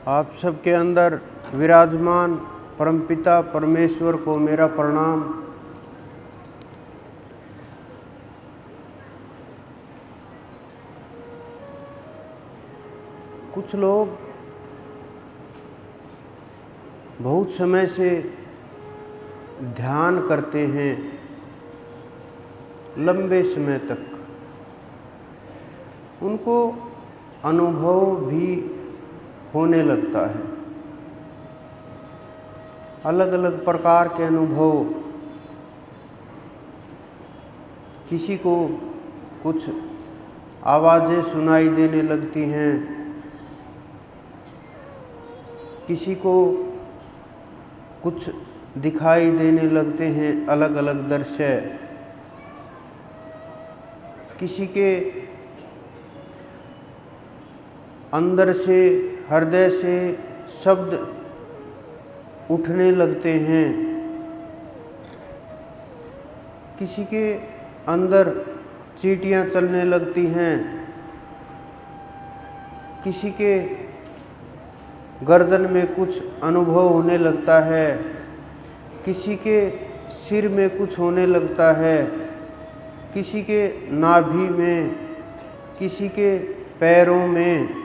आप सबके अंदर विराजमान परमपिता परमेश्वर को मेरा प्रणाम। कुछ लोग बहुत समय से ध्यान करते हैं, लंबे समय तक उनको अनुभव भी होने लगता है, अलग अलग प्रकार के अनुभव। किसी को कुछ आवाज़ें सुनाई देने लगती हैं, किसी को कुछ दिखाई देने लगते हैं, अलग अलग दृश्य। किसी के अंदर से, हृदय से शब्द उठने लगते हैं, किसी के अंदर चींटियां चलने लगती हैं, किसी के गर्दन में कुछ अनुभव होने लगता है, किसी के सिर में कुछ होने लगता है, किसी के नाभि में, किसी के पैरों में,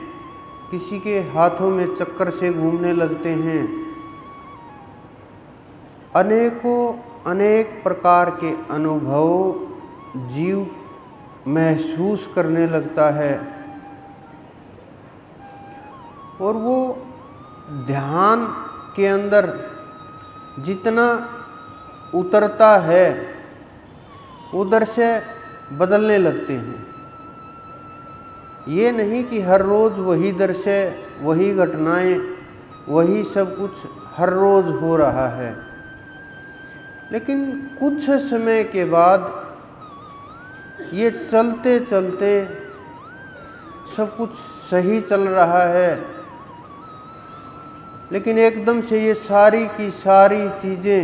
किसी के हाथों में चक्कर से घूमने लगते हैं। अनेक प्रकार के अनुभव जीव महसूस करने लगता है, और वो ध्यान के अंदर जितना उतरता है उधर से बदलने लगते हैं। ये नहीं कि हर रोज़ वही दृश्य, वही घटनाएं, वही सब कुछ हर रोज़ हो रहा है, लेकिन कुछ समय के बाद ये चलते चलते सब कुछ सही चल रहा है, लेकिन एकदम से ये सारी की सारी चीज़ें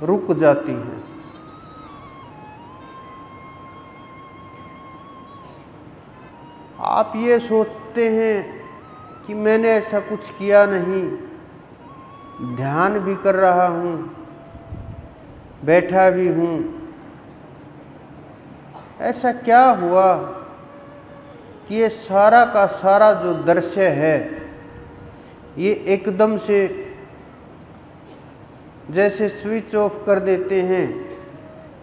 रुक जाती हैं। आप ये सोचते हैं कि मैंने ऐसा कुछ किया नहीं, ध्यान भी कर रहा हूँ, बैठा भी हूँ, ऐसा क्या हुआ कि ये सारा का सारा जो दृश्य है ये एकदम से जैसे स्विच ऑफ कर देते हैं,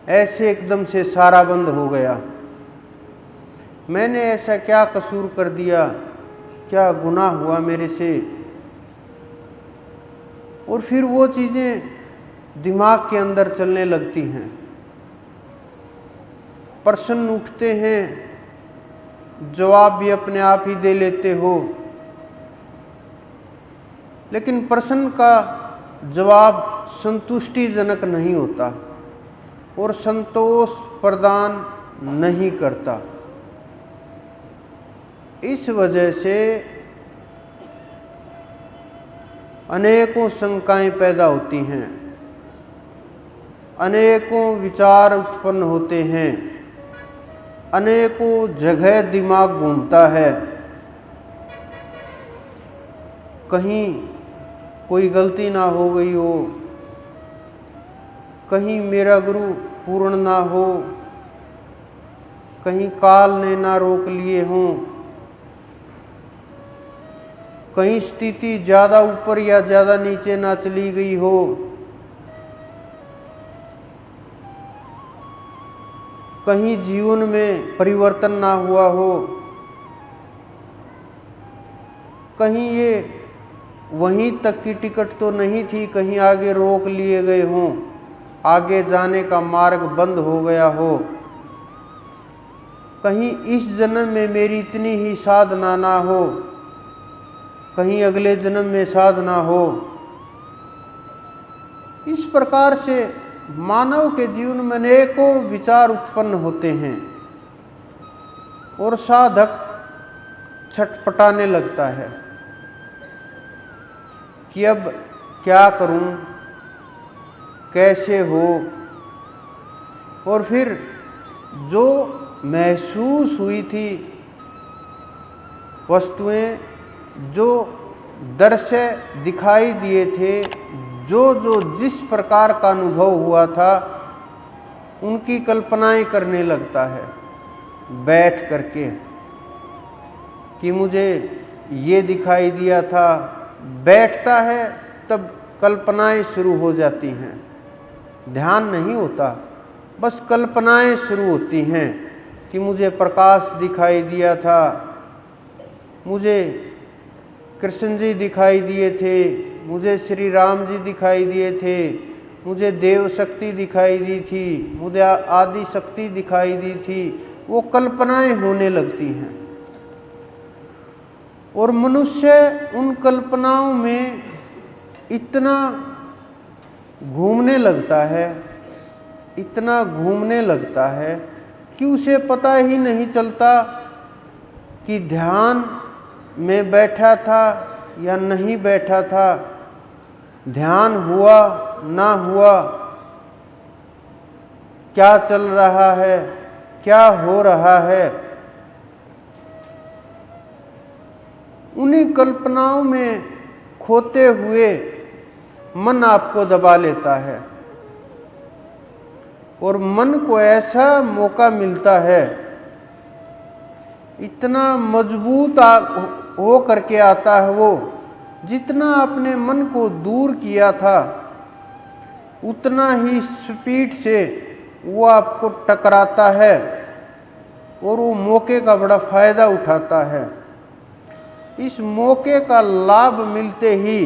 ऐसे एकदम से सारा बंद हो गया। मैंने ऐसा क्या कसूर कर दिया, क्या गुनाह हुआ मेरे से? और फिर वो चीज़ें दिमाग के अंदर चलने लगती हैं, प्रश्न उठते हैं, जवाब भी अपने आप ही दे लेते हो, लेकिन प्रश्न का जवाब संतुष्टिजनक नहीं होता और संतोष प्रदान नहीं करता। इस वजह से अनेकों शंकाएं पैदा होती हैं, अनेकों विचार उत्पन्न होते हैं, अनेकों जगह दिमाग घूमता है। कहीं कोई गलती ना हो गई हो, कहीं मेरा गुरु पूर्ण ना हो, कहीं काल ने ना रोक लिए हों, कहीं स्थिति ज़्यादा ऊपर या ज़्यादा नीचे ना चली गई हो, कहीं जीवन में परिवर्तन ना हुआ हो, कहीं ये वहीं तक की टिकट तो नहीं थी, कहीं आगे रोक लिए गए हों, आगे जाने का मार्ग बंद हो गया हो, कहीं इस जन्म में मेरी इतनी ही साधना ना हो, कहीं अगले जन्म में साधना हो। इस प्रकार से मानव के जीवन में अनेकों विचार उत्पन्न होते हैं और साधक छटपटाने लगता है कि अब क्या करूं, कैसे हो। और फिर जो महसूस हुई थी वस्तुएं, जो दृश्य दिखाई दिए थे, जो जो जिस प्रकार का अनुभव हुआ था उनकी कल्पनाएं करने लगता है बैठ करके, कि मुझे ये दिखाई दिया था। बैठता है तब कल्पनाएं शुरू हो जाती हैं, ध्यान नहीं होता, बस कल्पनाएं शुरू होती हैं कि मुझे प्रकाश दिखाई दिया था, मुझे कृष्ण जी दिखाई दिए थे, मुझे श्री राम जी दिखाई दिए थे, मुझे देव शक्ति दिखाई दी थी, मुझे आदि शक्ति दिखाई दी थी। वो कल्पनाएं होने लगती हैं और मनुष्य उन कल्पनाओं में इतना घूमने लगता है, इतना घूमने लगता है कि उसे पता ही नहीं चलता कि ध्यान में बैठा था या नहीं बैठा था, ध्यान हुआ ना हुआ, क्या चल रहा है, क्या हो रहा है। उन्हीं कल्पनाओं में खोते हुए मन आपको दबा लेता है और मन को ऐसा मौका मिलता है, इतना मजबूत हो करके आता है वो, जितना अपने मन को दूर किया था उतना ही स्पीड से वो आपको टकराता है और वो मौके का बड़ा फायदा उठाता है। इस मौके का लाभ मिलते ही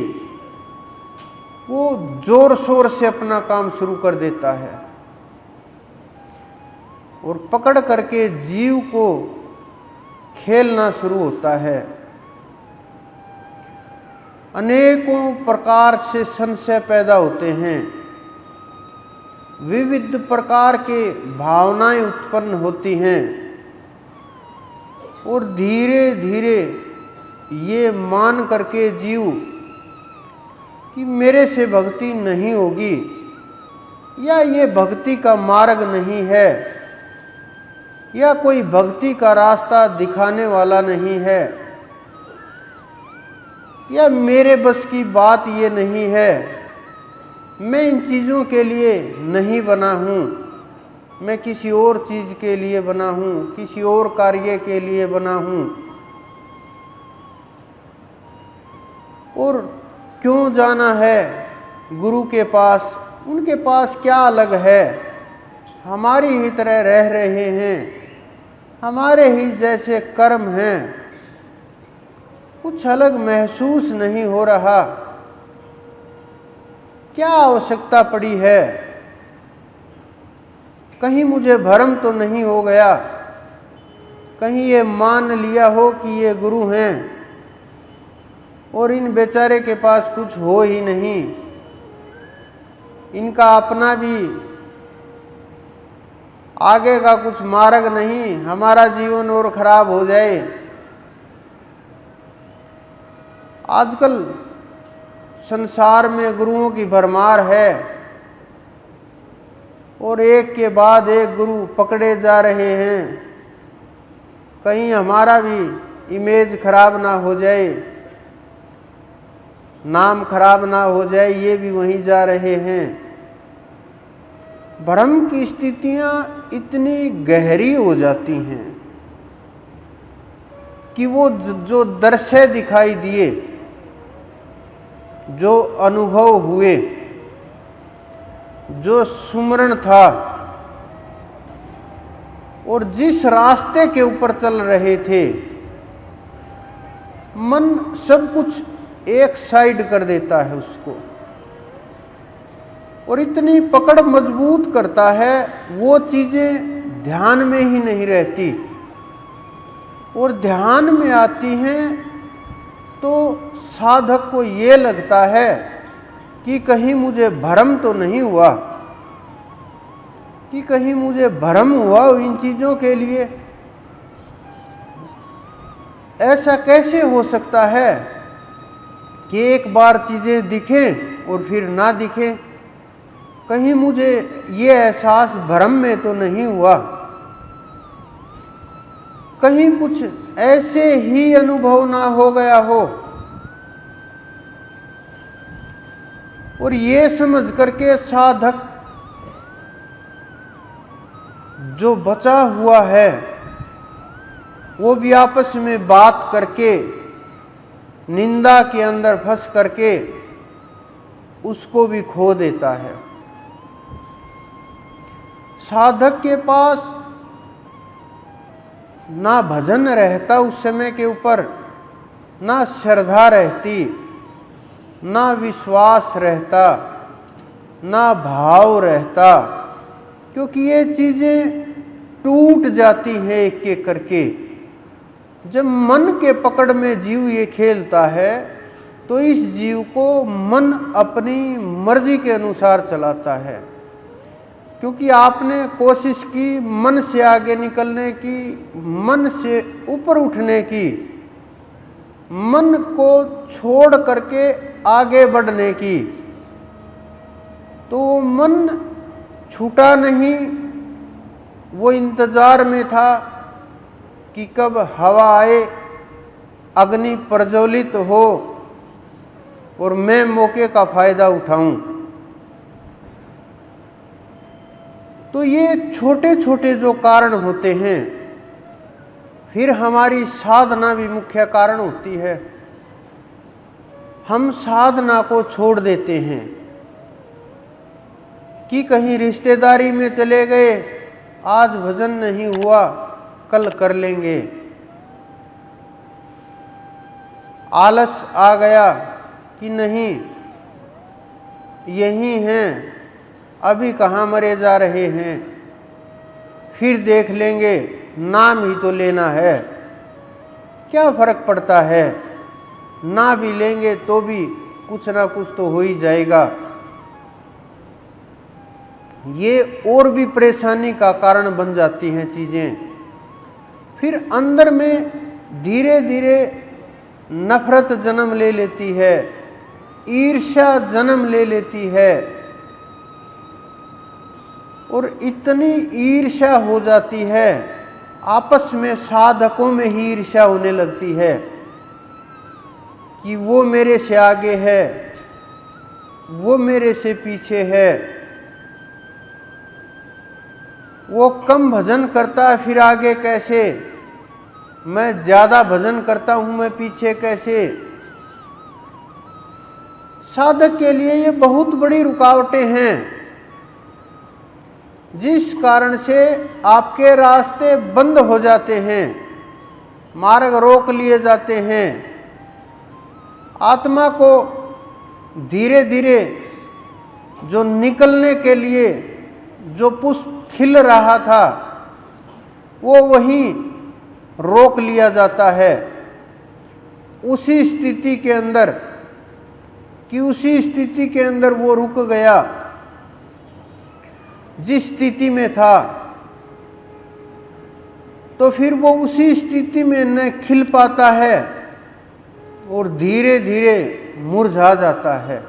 वो जोर शोर से अपना काम शुरू कर देता है और पकड़ करके जीव को खेलना शुरू होता है। अनेकों प्रकार से संशय पैदा होते हैं, विविध प्रकार के भावनाएं उत्पन्न होती हैं और धीरे धीरे ये मान करके जीव कि मेरे से भक्ति नहीं होगी या ये भक्ति का मार्ग नहीं है या कोई भक्ति का रास्ता दिखाने वाला नहीं है या मेरे बस की बात ये नहीं है, मैं इन चीज़ों के लिए नहीं बना हूँ, मैं किसी और चीज़ के लिए बना हूँ, किसी और कार्य के लिए बना हूँ। और क्यों जाना है गुरु के पास, उनके पास क्या अलग है, हमारी ही तरह रह रहे हैं, हमारे ही जैसे कर्म हैं, कुछ अलग महसूस नहीं हो रहा, क्या आवश्यकता पड़ी है, कहीं मुझे भ्रम तो नहीं हो गया, कहीं ये मान लिया हो कि ये गुरु हैं और इन बेचारे के पास कुछ हो ही नहीं, इनका अपना भी आगे का कुछ मार्ग नहीं, हमारा जीवन और खराब हो जाए। आजकल संसार में गुरुओं की भरमार है और एक के बाद एक गुरु पकड़े जा रहे हैं, कहीं हमारा भी इमेज खराब ना हो जाए, नाम खराब ना हो जाए, ये भी वहीं जा रहे हैं। भ्रम की स्थितियां इतनी गहरी हो जाती हैं कि वो जो दृश्य दिखाई दिए, जो अनुभव हुए, जो सुमरण था और जिस रास्ते के ऊपर चल रहे थे, मन सब कुछ एक साइड कर देता है उसको और इतनी पकड़ मजबूत करता है, वो चीज़ें ध्यान में ही नहीं रहती और ध्यान में आती हैं तो साधक को ये लगता है कि कहीं मुझे भ्रम तो नहीं हुआ, कि कहीं मुझे भ्रम हुआ इन चीज़ों के लिए। ऐसा कैसे हो सकता है कि एक बार चीज़ें दिखें और फिर ना दिखें, कहीं मुझे ये एहसास भ्रम में तो नहीं हुआ, कहीं कुछ ऐसे ही अनुभव ना हो गया हो और ये समझ करके साधक जो बचा हुआ है वो भी आपस में बात करके निंदा के अंदर फंस करके उसको भी खो देता है। साधक के पास ना भजन रहता उस समय के ऊपर, ना श्रद्धा रहती, ना विश्वास रहता, ना भाव रहता, क्योंकि ये चीज़ें टूट जाती हैं एक एक करके। जब मन के पकड़ में जीव ये खेलता है तो इस जीव को मन अपनी मर्जी के अनुसार चलाता है, क्योंकि आपने कोशिश की मन से आगे निकलने की, मन से ऊपर उठने की, मन को छोड़ करके आगे बढ़ने की, तो मन छूटा नहीं। वो इंतज़ार में था कि कब हवा आए, अग्नि प्रज्वलित हो और मैं मौके का फायदा उठाऊं। तो ये छोटे छोटे जो कारण होते हैं, फिर हमारी साधना भी मुख्य कारण होती है। हम साधना को छोड़ देते हैं कि कहीं रिश्तेदारी में चले गए, आज भजन नहीं हुआ, कल कर लेंगे। आलस आ गया कि नहीं, यही हैं, अभी कहाँ मरे जा रहे हैं, फिर देख लेंगे, नाम ही तो लेना है, क्या फर्क पड़ता है, ना भी लेंगे तो भी कुछ ना कुछ तो हो ही जाएगा। ये और भी परेशानी का कारण बन जाती हैं चीज़ें। फिर अंदर में धीरे धीरे नफरत जन्म ले लेती है, ईर्ष्या जन्म ले लेती है, और इतनी ईर्ष्या हो जाती है, आपस में साधकों में ही ईर्ष्या होने लगती है कि वो मेरे से आगे है, वो मेरे से पीछे है, वो कम भजन करता है फिर आगे कैसे, मैं ज़्यादा भजन करता हूँ मैं पीछे कैसे। साधक के लिए ये बहुत बड़ी रुकावटें हैं, जिस कारण से आपके रास्ते बंद हो जाते हैं, मार्ग रोक लिए जाते हैं। आत्मा को धीरे धीरे जो निकलने के लिए जो पुष्प खिल रहा था वो वहीं रोक लिया जाता है, उसी स्थिति के अंदर कि उसी स्थिति के अंदर वो रुक गया जिस स्थिति में था, तो फिर वो उसी स्थिति में न खिल पाता है और धीरे धीरे मुरझा जाता है।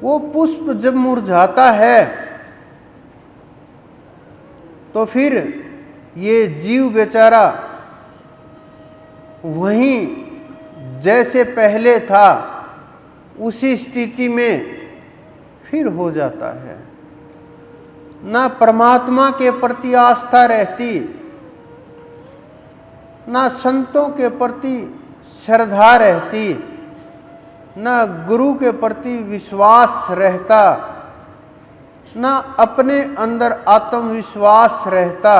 वो पुष्प जब मुरझाता है तो फिर ये जीव बेचारा वहीं जैसे पहले था उसी स्थिति में फिर हो जाता है। ना परमात्मा के प्रति आस्था रहती, ना संतों के प्रति श्रद्धा रहती, ना गुरु के प्रति विश्वास रहता, ना अपने अंदर आत्मविश्वास रहता,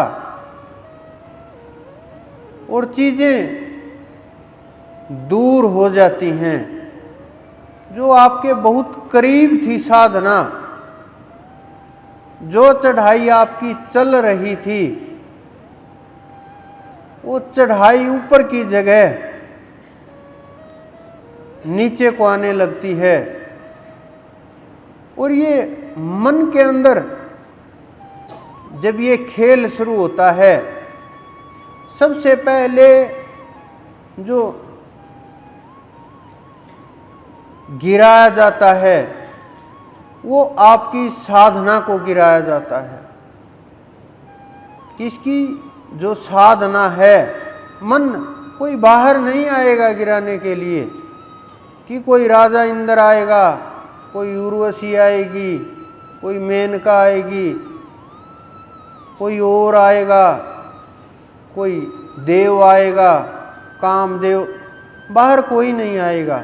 और चीज़ें दूर हो जाती हैं। जो आपके बहुत करीब थी साधना, जो चढ़ाई आपकी चल रही थी, वो चढ़ाई ऊपर की जगह नीचे को आने लगती है। और ये मन के अंदर जब ये खेल शुरू होता है, सबसे पहले जो गिराया जाता है वो आपकी साधना को गिराया जाता है। किसकी जो साधना है, मन कोई बाहर नहीं आएगा गिराने के लिए कि कोई राजा इंद्र आएगा कोई उर्वशी आएगी, कोई मेनका आएगी, कोई और आएगा, कोई देव आएगा, कामदेव, बाहर कोई नहीं आएगा।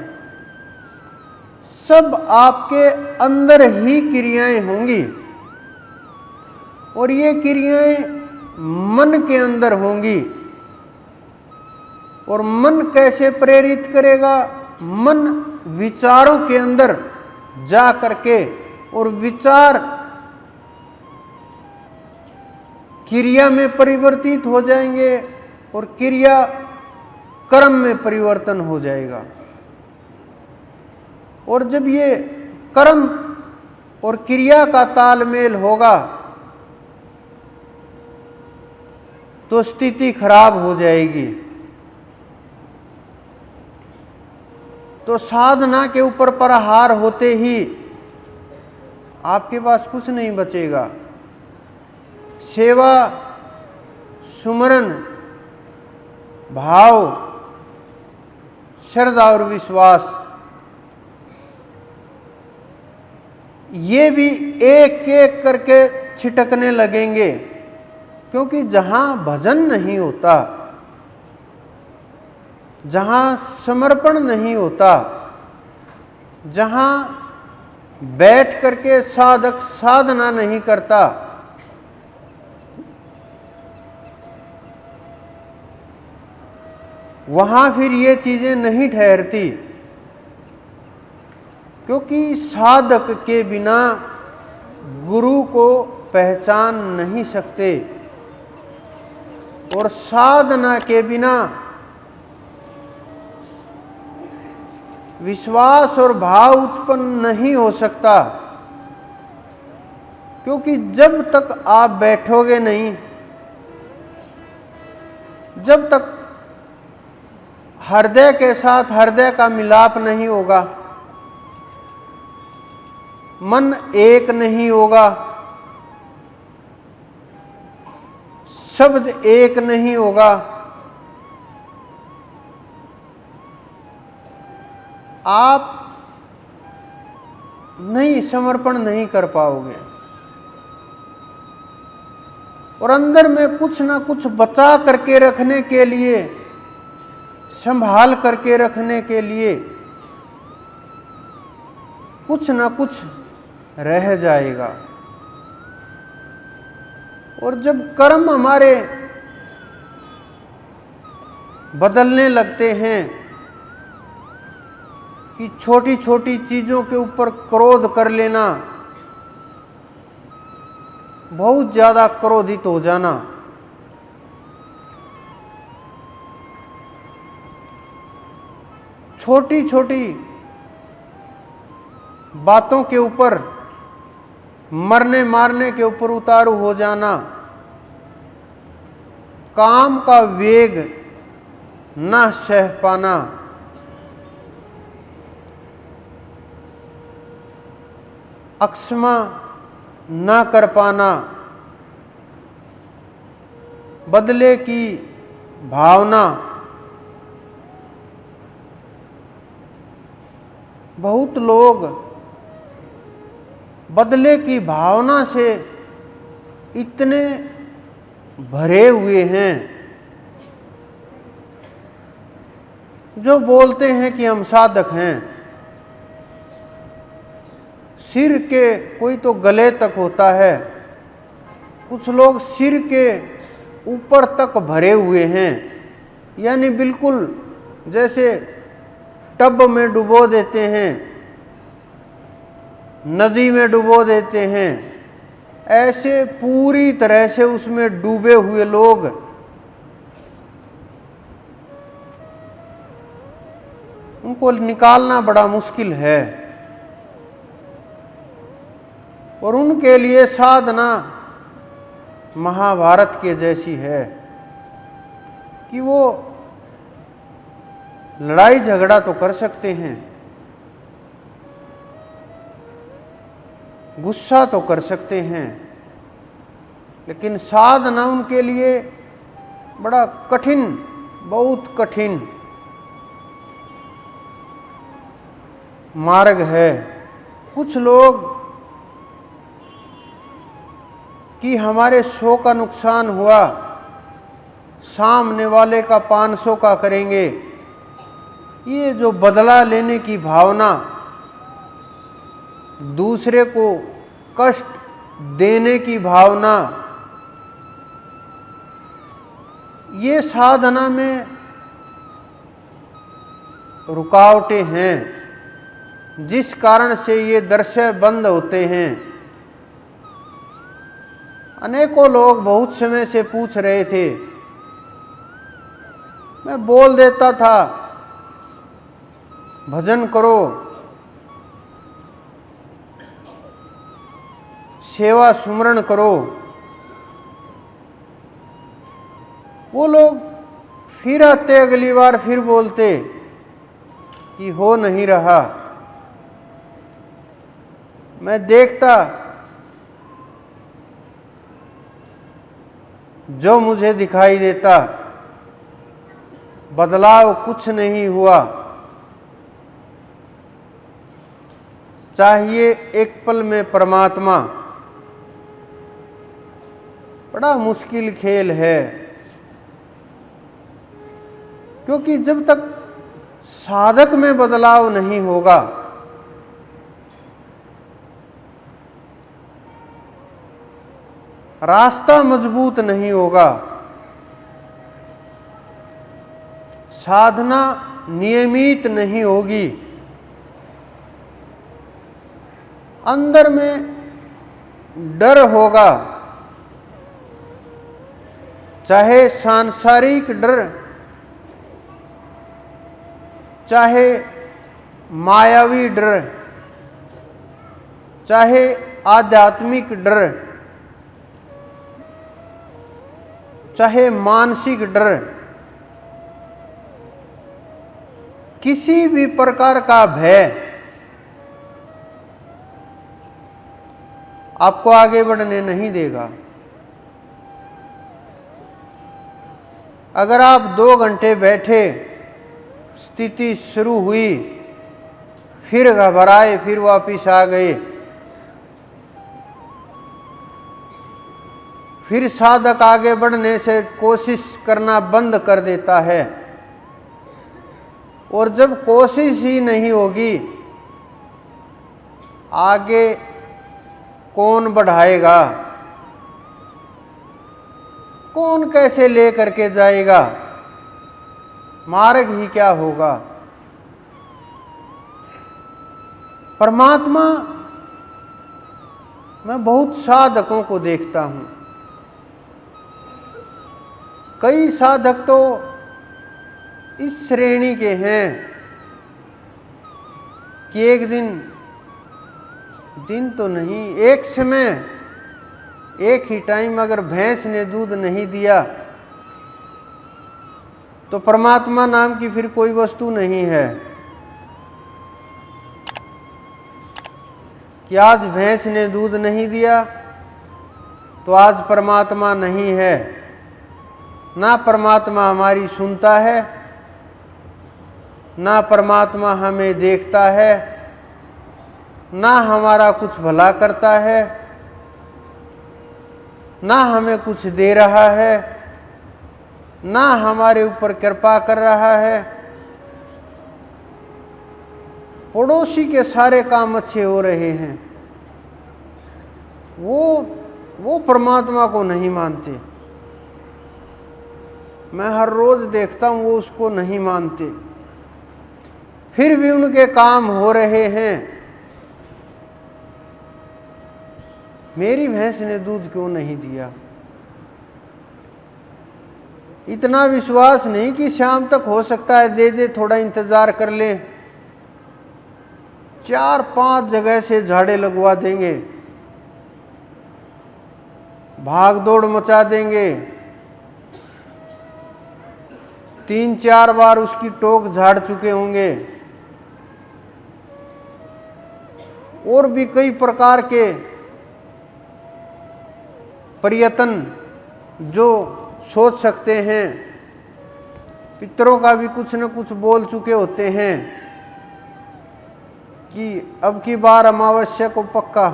सब आपके अंदर ही क्रियाएं होंगी और ये क्रियाएं मन के अंदर होंगी। और मन कैसे प्रेरित करेगा? मन विचारों के अंदर जा करके और विचार क्रिया में परिवर्तित हो जाएंगे और क्रिया कर्म में परिवर्तन हो जाएगा। और जब ये कर्म और क्रिया का तालमेल होगा तो स्थिति खराब हो जाएगी। तो साधना के ऊपर प्रहार होते ही आपके पास कुछ नहीं बचेगा। सेवा, सुमरन, भाव, श्रद्धा और विश्वास, ये भी एक एक करके छिटकने लगेंगे। क्योंकि जहाँ भजन नहीं होता, जहाँ समर्पण नहीं होता, जहाँ बैठ करके साधक साधना नहीं करता, वहाँ फिर ये चीज़ें नहीं ठहरती। क्योंकि साधक के बिना गुरु को पहचान नहीं सकते और साधना के बिना विश्वास और भाव उत्पन्न नहीं हो सकता। क्योंकि जब तक आप बैठोगे नहीं, जब तक हृदय के साथ हृदय का मिलाप नहीं होगा, मन एक नहीं होगा, शब्द एक नहीं होगा, आप नहीं समर्पण नहीं कर पाओगे। और अंदर में कुछ ना कुछ बचा करके रखने के लिए, संभाल करके रखने के लिए कुछ ना कुछ रह जाएगा। और जब कर्म हमारे बदलने लगते हैं कि छोटी छोटी चीज़ों के ऊपर क्रोध कर लेना, बहुत ज़्यादा क्रोधित हो जाना, छोटी छोटी बातों के ऊपर मरने मारने के ऊपर उतारू हो जाना, काम का वेग न सह पाना, अक्षमा न कर पाना, बदले की भावना, बहुत लोग बदले की भावना से इतने भरे हुए हैं जो बोलते हैं कि हम साधक हैं। सिर के कोई तो गले तक होता है, कुछ लोग सिर के ऊपर तक भरे हुए हैं, यानी बिल्कुल जैसे टब में डुबो देते हैं, नदी में डुबो देते हैं, ऐसे पूरी तरह से उसमें डूबे हुए लोग उनको निकालना बड़ा मुश्किल है। और उनके लिए साधना महाभारत के जैसी है कि वो लड़ाई झगड़ा तो कर सकते हैं, गुस्सा तो कर सकते हैं, लेकिन साधना उनके लिए बड़ा कठिन, बहुत कठिन मार्ग है। कुछ लोग कि हमारे 100 का नुकसान हुआ, सामने वाले का 500 का करेंगे। ये जो बदला लेने की भावना, दूसरे को कष्ट देने की भावना, ये साधना में रुकावटें हैं, जिस कारण से ये दृश्य बंद होते हैं। अनेकों लोग बहुत समय से पूछ रहे थे, मैं बोल देता था भजन करो, सेवा सुमरण करो। वो लोग फिर आते, अगली बार फिर बोलते कि हो नहीं रहा। मैं देखता जो मुझे दिखाई देता, बदलाव कुछ नहीं हुआ। चाहिए एक पल में परमात्मा। बड़ा मुश्किल खेल है, क्योंकि जब तक साधक में बदलाव नहीं होगा, रास्ता मजबूत नहीं होगा, साधना नियमित नहीं होगी, अंदर में डर होगा, चाहे सांसारिक डर, चाहे मायावी डर, चाहे आध्यात्मिक डर, चाहे मानसिक डर, किसी भी प्रकार का भय आपको आगे बढ़ने नहीं देगा। अगर आप 2 घंटे बैठे, स्थिति शुरू हुई, फिर घबराए, फिर वापिस आ गए, फिर साधक आगे बढ़ने से कोशिश करना बंद कर देता है। और जब कोशिश ही नहीं होगी, आगे कौन बढ़ाएगा, कौन कैसे ले करके जाएगा, मार्ग ही क्या होगा। परमात्मा, मैं बहुत साधकों को देखता हूँ। कई साधक तो इस श्रेणी के हैं कि एक दिन तो नहीं, एक समय, एक ही टाइम अगर भैंस ने दूध नहीं दिया तो परमात्मा नाम की फिर कोई वस्तु नहीं है। कि आज भैंस ने दूध नहीं दिया तो आज परमात्मा नहीं है। ना परमात्मा हमारी सुनता है, ना परमात्मा हमें देखता है, ना हमारा कुछ भला करता है, ना हमें कुछ दे रहा है, ना हमारे ऊपर कृपा कर रहा है। पड़ोसी के सारे काम अच्छे हो रहे हैं, वो परमात्मा को नहीं मानते। मैं हर रोज देखता हूँ वो उसको नहीं मानते, फिर भी उनके काम हो रहे हैं। मेरी भैंस ने दूध क्यों नहीं दिया? इतना विश्वास नहीं कि शाम तक हो सकता है दे दे, थोड़ा इंतजार कर ले। 4-5 जगह से झाड़े लगवा देंगे, भाग दौड़ मचा देंगे, 3-4 बार उसकी टोक झाड़ चुके होंगे, और भी कई प्रकार के प्रयत्न जो सोच सकते हैं। पितरों का भी कुछ न कुछ बोल चुके होते हैं। कि अब की बार अमावस्या को पक्का।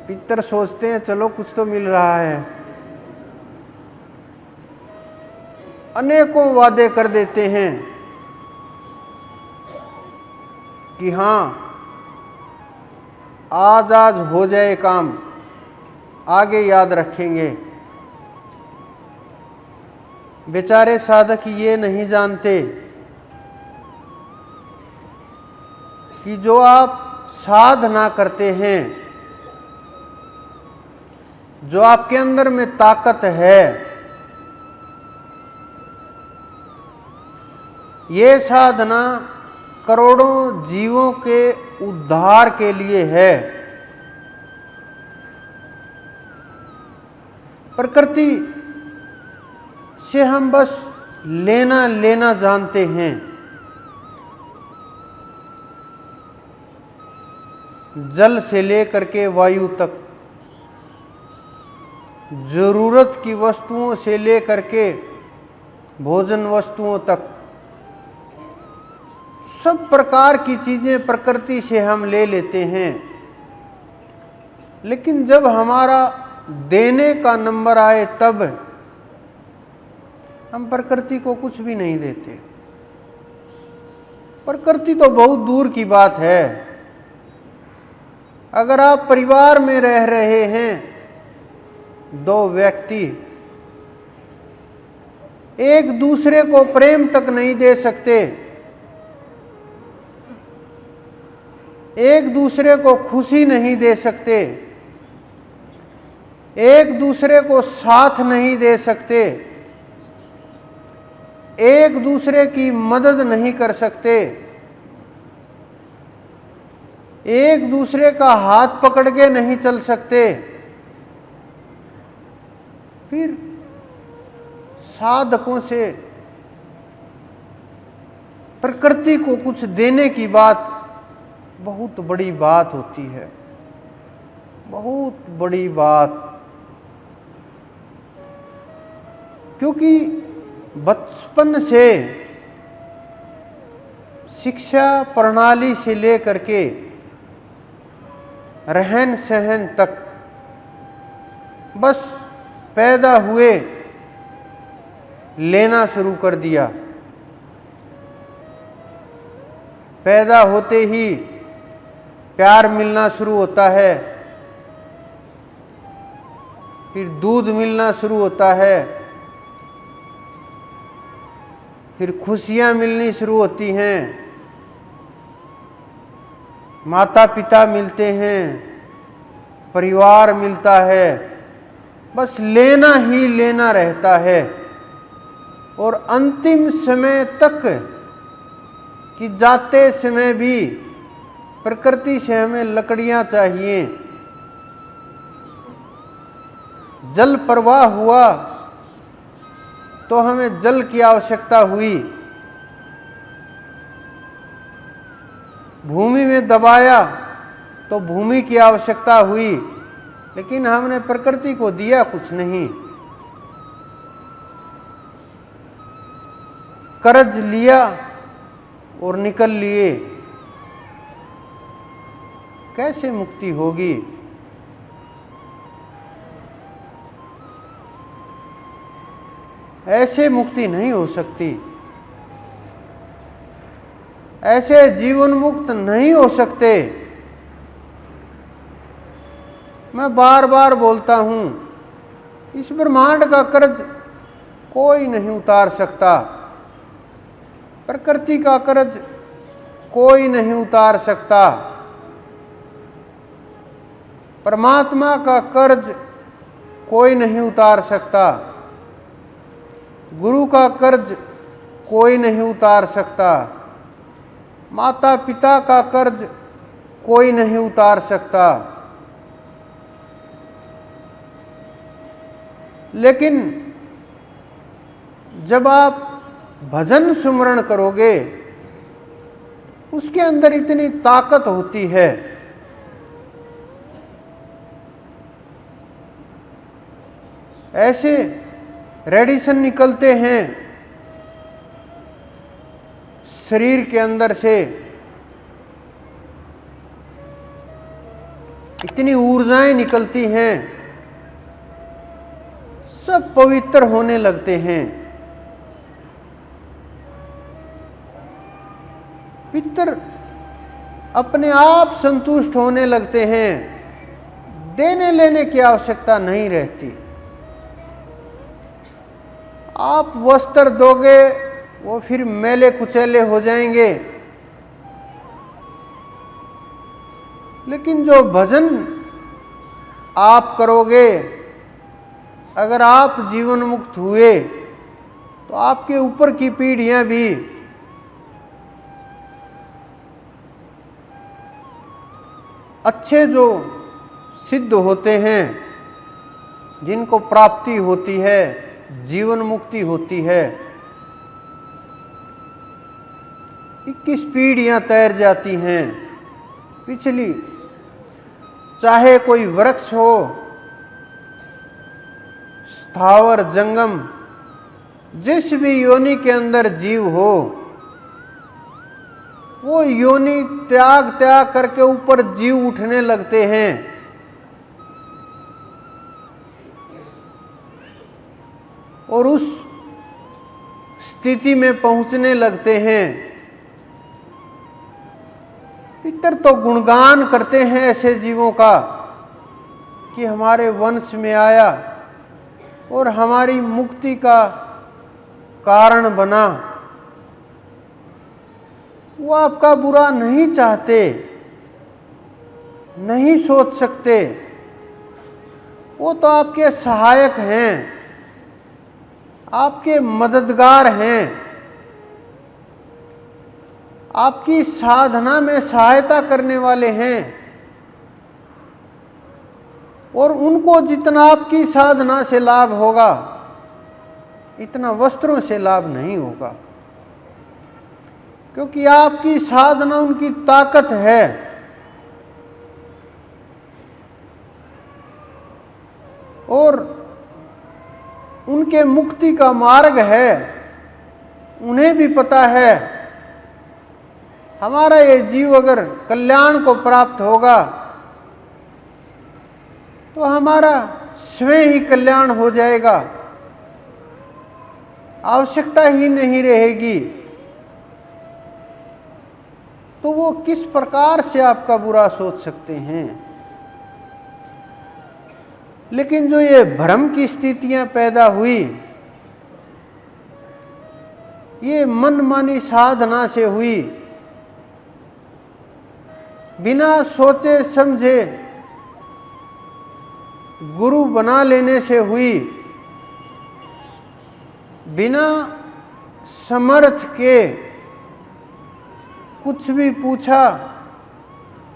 पितर सोचते हैं चलो कुछ तो मिल रहा है, अनेकों वादे कर देते हैं कि हाँ आज हो जाए काम, आगे याद रखेंगे। बेचारे साधक ये नहीं जानते कि जो आप साधना करते हैं, जो आपके अंदर में ताकत है, ये साधना करोड़ों जीवों के उद्धार के लिए है। प्रकृति से हम बस लेना लेना जानते हैं। जल से लेकर के वायु तक, जरूरत की वस्तुओं से लेकर के भोजन वस्तुओं तक, सब प्रकार की चीजें प्रकृति से हम ले लेते हैं। लेकिन जब हमारा देने का नंबर आए तब हम प्रकृति को कुछ भी नहीं देते। प्रकृति तो बहुत दूर की बात है। अगर आप परिवार में रह रहे हैं, दो व्यक्ति एक दूसरे को प्रेम तक नहीं दे सकते, एक दूसरे को खुशी नहीं दे सकते, एक दूसरे को साथ नहीं दे सकते, एक दूसरे की मदद नहीं कर सकते, एक दूसरे का हाथ पकड़ के नहीं चल सकते, फिर साधकों से प्रकृति को कुछ देने की बात बहुत बड़ी बात होती है, बहुत बड़ी बात। क्योंकि बचपन से शिक्षा प्रणाली से लेकर के रहन सहन तक बस पैदा हुए लेना शुरू कर दिया। पैदा होते ही प्यार मिलना शुरू होता है, फिर दूध मिलना शुरू होता है, फिर खुशियां मिलनी शुरू होती हैं, माता पिता मिलते हैं, परिवार मिलता है, बस लेना ही लेना रहता है। और अंतिम समय तक कि जाते समय भी प्रकृति से हमें लकड़ियां चाहिए। जल प्रवाह हुआ तो हमें जल की आवश्यकता हुई, भूमि में दबाया तो भूमि की आवश्यकता हुई, लेकिन हमने प्रकृति को दिया कुछ नहीं। कर्ज लिया और निकल लिए, कैसे मुक्ति होगी? ऐसे मुक्ति नहीं हो सकती, ऐसे जीवन मुक्त नहीं हो सकते। मैं बार बार बोलता हूं, इस ब्रह्मांड का कर्ज कोई नहीं उतार सकता, प्रकृति का कर्ज कोई नहीं उतार सकता, परमात्मा का कर्ज कोई नहीं उतार सकता, गुरु का कर्ज कोई नहीं उतार सकता, माता पिता का कर्ज कोई नहीं उतार सकता। लेकिन जब आप भजन सुमरण करोगे, उसके अंदर इतनी ताकत होती है, ऐसे रेडिएशन निकलते हैं, शरीर के अंदर से इतनी ऊर्जाएं निकलती हैं, सब पवित्र होने लगते हैं। पितर अपने आप संतुष्ट होने लगते हैं, देने लेने की आवश्यकता नहीं रहती। आप वस्त्र दोगे वो फिर मैले कुचैले हो जाएंगे, लेकिन जो भजन आप करोगे, अगर आप जीवन मुक्त हुए तो आपके ऊपर की पीढ़ियां भी अच्छे जो सिद्ध होते हैं, जिनको प्राप्ति होती है, जीवन मुक्ति होती है, 21 पीढ़ियां तैर जाती हैं पिछली। चाहे कोई वृक्ष हो, स्थावर जंगम, जिस भी योनि के अंदर जीव हो, वो योनि त्याग त्याग करके ऊपर जीव उठने लगते हैं। और उस स्थिति में पहुंचने लगते हैं। पितर तो गुणगान करते हैं ऐसे जीवों का कि हमारे वंश में आया और हमारी मुक्ति का कारण बना। वो आपका बुरा नहीं चाहते, नहीं सोच सकते। वो तो आपके सहायक हैं, आपके मददगार हैं, आपकी साधना में सहायता करने वाले हैं। और उनको जितना आपकी साधना से लाभ होगा, इतना वस्त्रों से लाभ नहीं होगा, क्योंकि आपकी साधना उनकी ताकत है। और उनके मुक्ति का मार्ग है। उन्हें भी पता है हमारा ये जीव अगर कल्याण को प्राप्त होगा तो हमारा स्वयं ही कल्याण हो जाएगा, आवश्यकता ही नहीं रहेगी। तो वो किस प्रकार से आपका बुरा सोच सकते हैं। लेकिन जो ये भ्रम की स्थितियां पैदा हुई, ये मनमानी साधना से हुई, बिना सोचे समझे गुरु बना लेने से हुई, बिना समर्थ के कुछ भी पूछा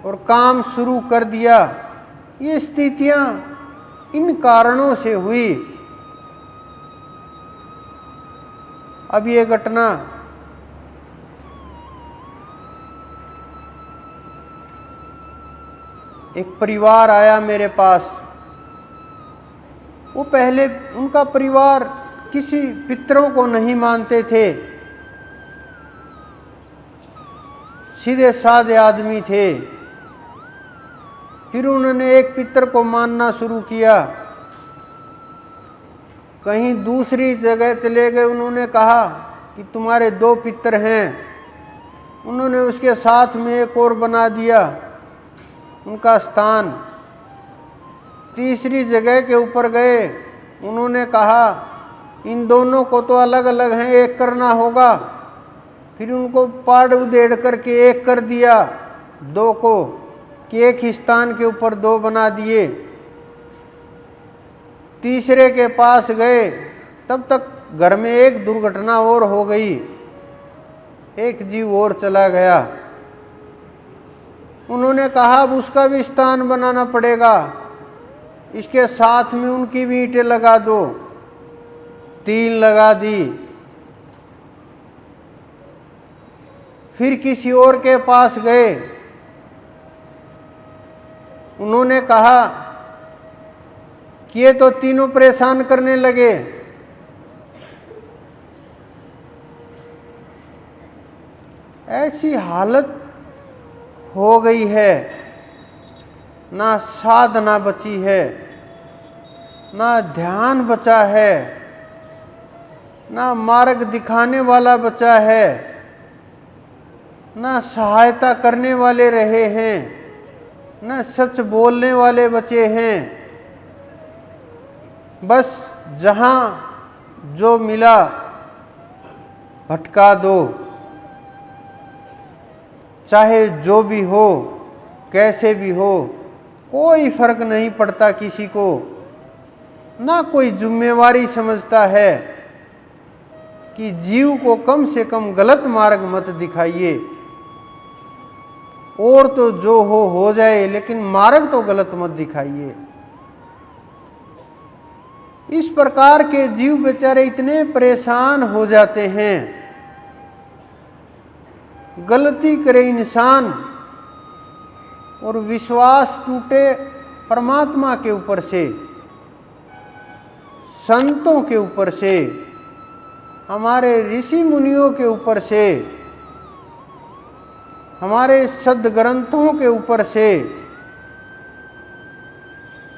और काम शुरू कर दिया, ये स्थितियां इन कारणों से हुई। अब ये घटना एक परिवार आया मेरे पास। वो पहले उनका परिवार किसी पितरों को नहीं मानते थे, सीधे साधे आदमी थे। फिर उन्होंने एक पितर को मानना शुरू किया। कहीं दूसरी जगह चले गए, उन्होंने कहा कि तुम्हारे 2 पितर हैं। उन्होंने उसके साथ में एक और बना दिया उनका स्थान। तीसरी जगह के ऊपर गए, उन्होंने कहा इन दोनों को तो अलग अलग हैं, एक करना होगा। फिर उनको पाड़ उधेड़ करके एक कर दिया, 2 को, कि एक ही स्थान के ऊपर 2 बना दिए। तीसरे के पास गए, तब तक घर में एक दुर्घटना और हो गई, एक जीव और चला गया। उन्होंने कहा अब उसका भी स्थान बनाना पड़ेगा, इसके साथ में उनकी भी ईंटें लगा दो। 3 लगा दी। फिर किसी और के पास गए, उन्होंने कहा कि ये तो तीनों परेशान करने लगे। ऐसी हालत हो गई है, ना साधना बची है, ना ध्यान बचा है, ना मार्ग दिखाने वाला बचा है, ना सहायता करने वाले रहे हैं, ना सच बोलने वाले बचे हैं। बस जहाँ जो मिला भटका दो, चाहे जो भी हो, कैसे भी हो, कोई फर्क नहीं पड़ता किसी को। ना कोई जिम्मेवारी समझता है कि जीव को कम से कम गलत मार्ग मत दिखाइए, और तो जो हो जाए, लेकिन मार्ग तो गलत मत दिखाइए। इस प्रकार के जीव बेचारे इतने परेशान हो जाते हैं। गलती करे इंसान और विश्वास टूटे परमात्मा के ऊपर से, संतों के ऊपर से, हमारे ऋषि मुनियों के ऊपर से, हमारे सद्ग्रंथों के ऊपर से,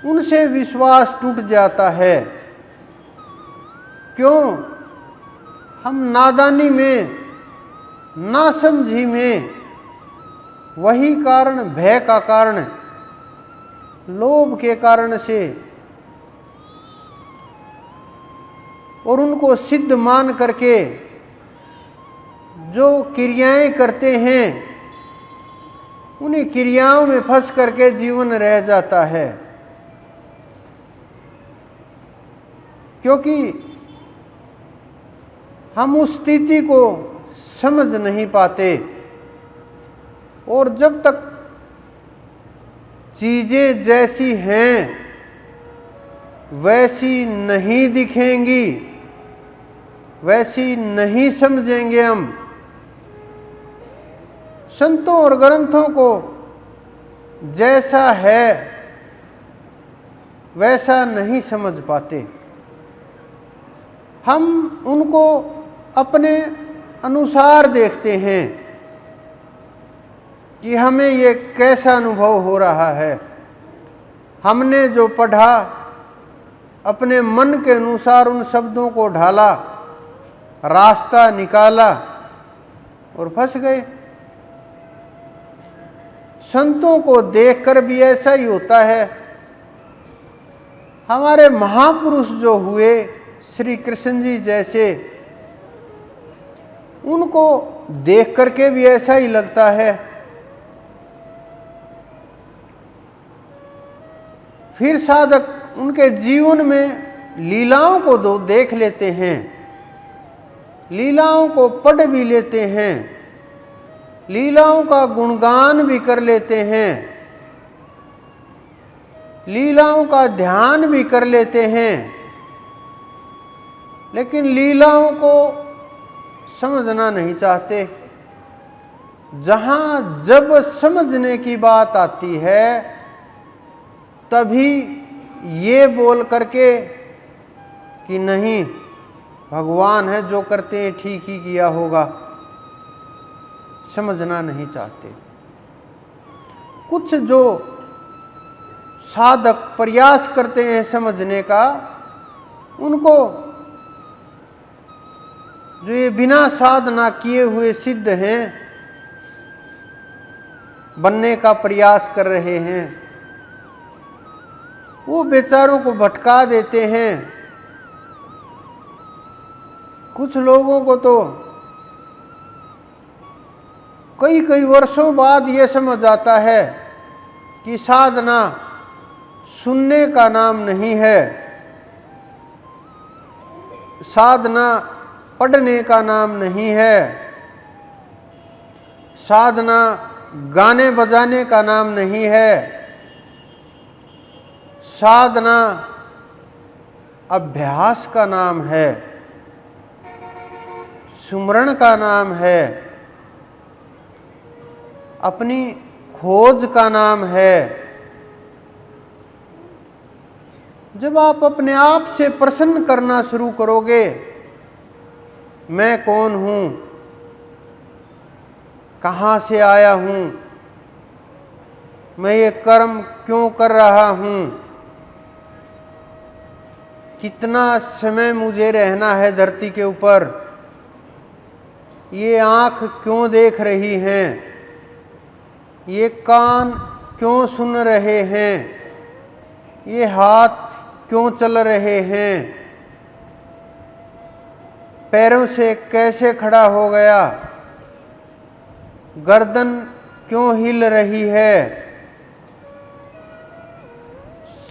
उनसे विश्वास टूट जाता है। क्यों? हम नादानी में, नासमझी में, वही कारण, भय का कारण, लोभ के कारण से, और उनको सिद्ध मान करके जो क्रियाएं करते हैं, उन्हीं क्रियाओं में फंस करके जीवन रह जाता है। क्योंकि हम उस स्थिति को समझ नहीं पाते, और जब तक चीजें जैसी हैं वैसी नहीं दिखेंगी, वैसी नहीं समझेंगे हम, संतों और ग्रंथों को जैसा है वैसा नहीं समझ पाते। हम उनको अपने अनुसार देखते हैं कि हमें ये कैसा अनुभव हो रहा है। हमने जो पढ़ा, अपने मन के अनुसार उन शब्दों को ढाला, रास्ता निकाला और फंस गए। संतों को देखकर भी ऐसा ही होता है। हमारे महापुरुष जो हुए, श्री कृष्ण जी जैसे, उनको देख करके भी ऐसा ही लगता है। फिर साधक उनके जीवन में लीलाओं को देख लेते हैं, लीलाओं को पढ़ भी लेते हैं, लीलाओं का गुणगान भी कर लेते हैं, लीलाओं का ध्यान भी कर लेते हैं, लेकिन लीलाओं को समझना नहीं चाहते। जहाँ जब समझने की बात आती है, तभी ये बोल करके कि नहीं, भगवान है, जो करते हैं ठीक ही किया होगा, समझना नहीं चाहते। कुछ जो साधक प्रयास करते हैं समझने का, उनको जो ये बिना साधना किए हुए सिद्ध हैं, बनने का प्रयास कर रहे हैं, वो बेचारों को भटका देते हैं। कुछ लोगों को तो कई कई वर्षों बाद ये समझ आता है कि साधना सुनने का नाम नहीं है, साधना पढ़ने का नाम नहीं है, साधना गाने बजाने का नाम नहीं है, साधना अभ्यास का नाम है, सुमरण का नाम है, अपनी खोज का नाम है। जब आप अपने आप से प्रश्न करना शुरू करोगे, मैं कौन हूँ, कहाँ से आया हूँ, मैं ये कर्म क्यों कर रहा हूँ, कितना समय मुझे रहना है धरती के ऊपर, ये आँख क्यों देख रही हैं, ये कान क्यों सुन रहे हैं, ये हाथ क्यों चल रहे हैं, पैरों से कैसे खड़ा हो गया, गर्दन क्यों हिल रही है,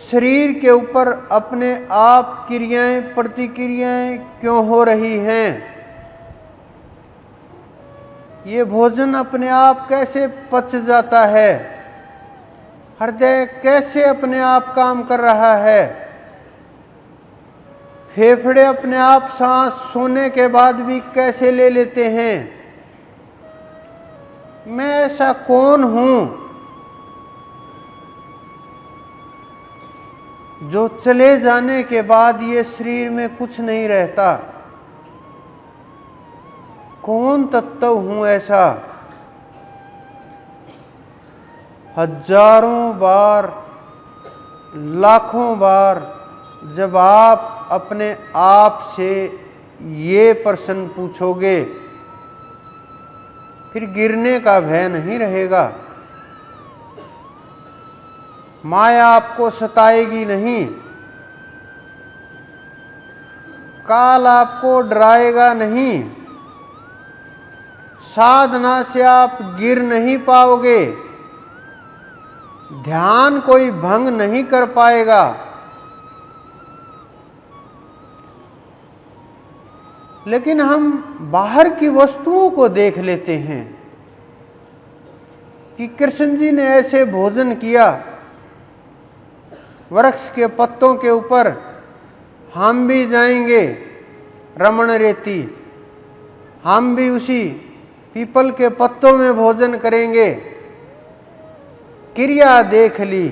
शरीर के ऊपर अपने आप क्रियाएं प्रतिक्रियाएं क्यों हो रही हैं, ये भोजन अपने आप कैसे पच जाता है, हृदय कैसे अपने आप काम कर रहा है, फेफड़े अपने आप सांस सोने के बाद भी कैसे ले लेते हैं, मैं ऐसा कौन हूँ जो चले जाने के बाद ये शरीर में कुछ नहीं रहता, कौन तत्व हूँ ऐसा। हजारों बार लाखों बार जब आप अपने आप से ये प्रश्न पूछोगे, फिर गिरने का भय नहीं रहेगा, माया आपको सताएगी नहीं, काल आपको डराएगा नहीं, साधना से आप गिर नहीं पाओगे, ध्यान कोई भंग नहीं कर पाएगा। लेकिन हम बाहर की वस्तुओं को देख लेते हैं कि कृष्ण जी ने ऐसे भोजन किया, वृक्ष के पत्तों के ऊपर हम भी जाएंगे रमण रेती, हम भी उसी पीपल के पत्तों में भोजन करेंगे। क्रिया देख ली,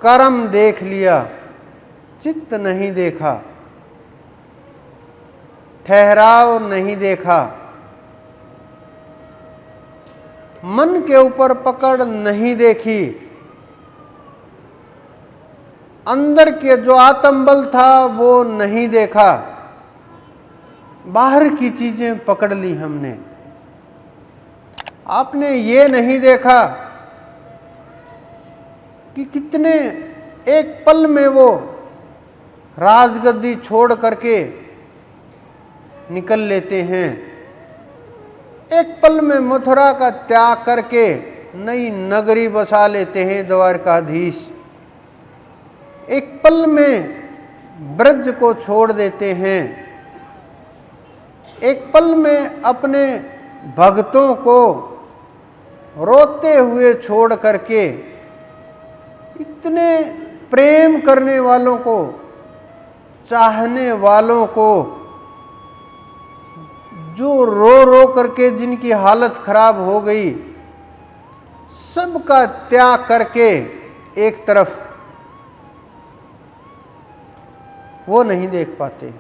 कर्म देख लिया, चित्त नहीं देखा, ठहराव नहीं देखा, मन के ऊपर पकड़ नहीं देखी, अंदर के जो आत्मबल था वो नहीं देखा, बाहर की चीजें पकड़ ली हमने। आपने ये नहीं देखा कि कितने एक पल में वो राजगद्दी छोड़ करके निकल लेते हैं, एक पल में मथुरा का त्याग करके नई नगरी बसा लेते हैं द्वारकाधीश, एक पल में ब्रज को छोड़ देते हैं, एक पल में अपने भक्तों को रोते हुए छोड़ करके, इतने प्रेम करने वालों को, चाहने वालों को, जो रो रो करके जिनकी हालत खराब हो गई, सबका त्याग करके एक तरफ, वो नहीं देख पाते।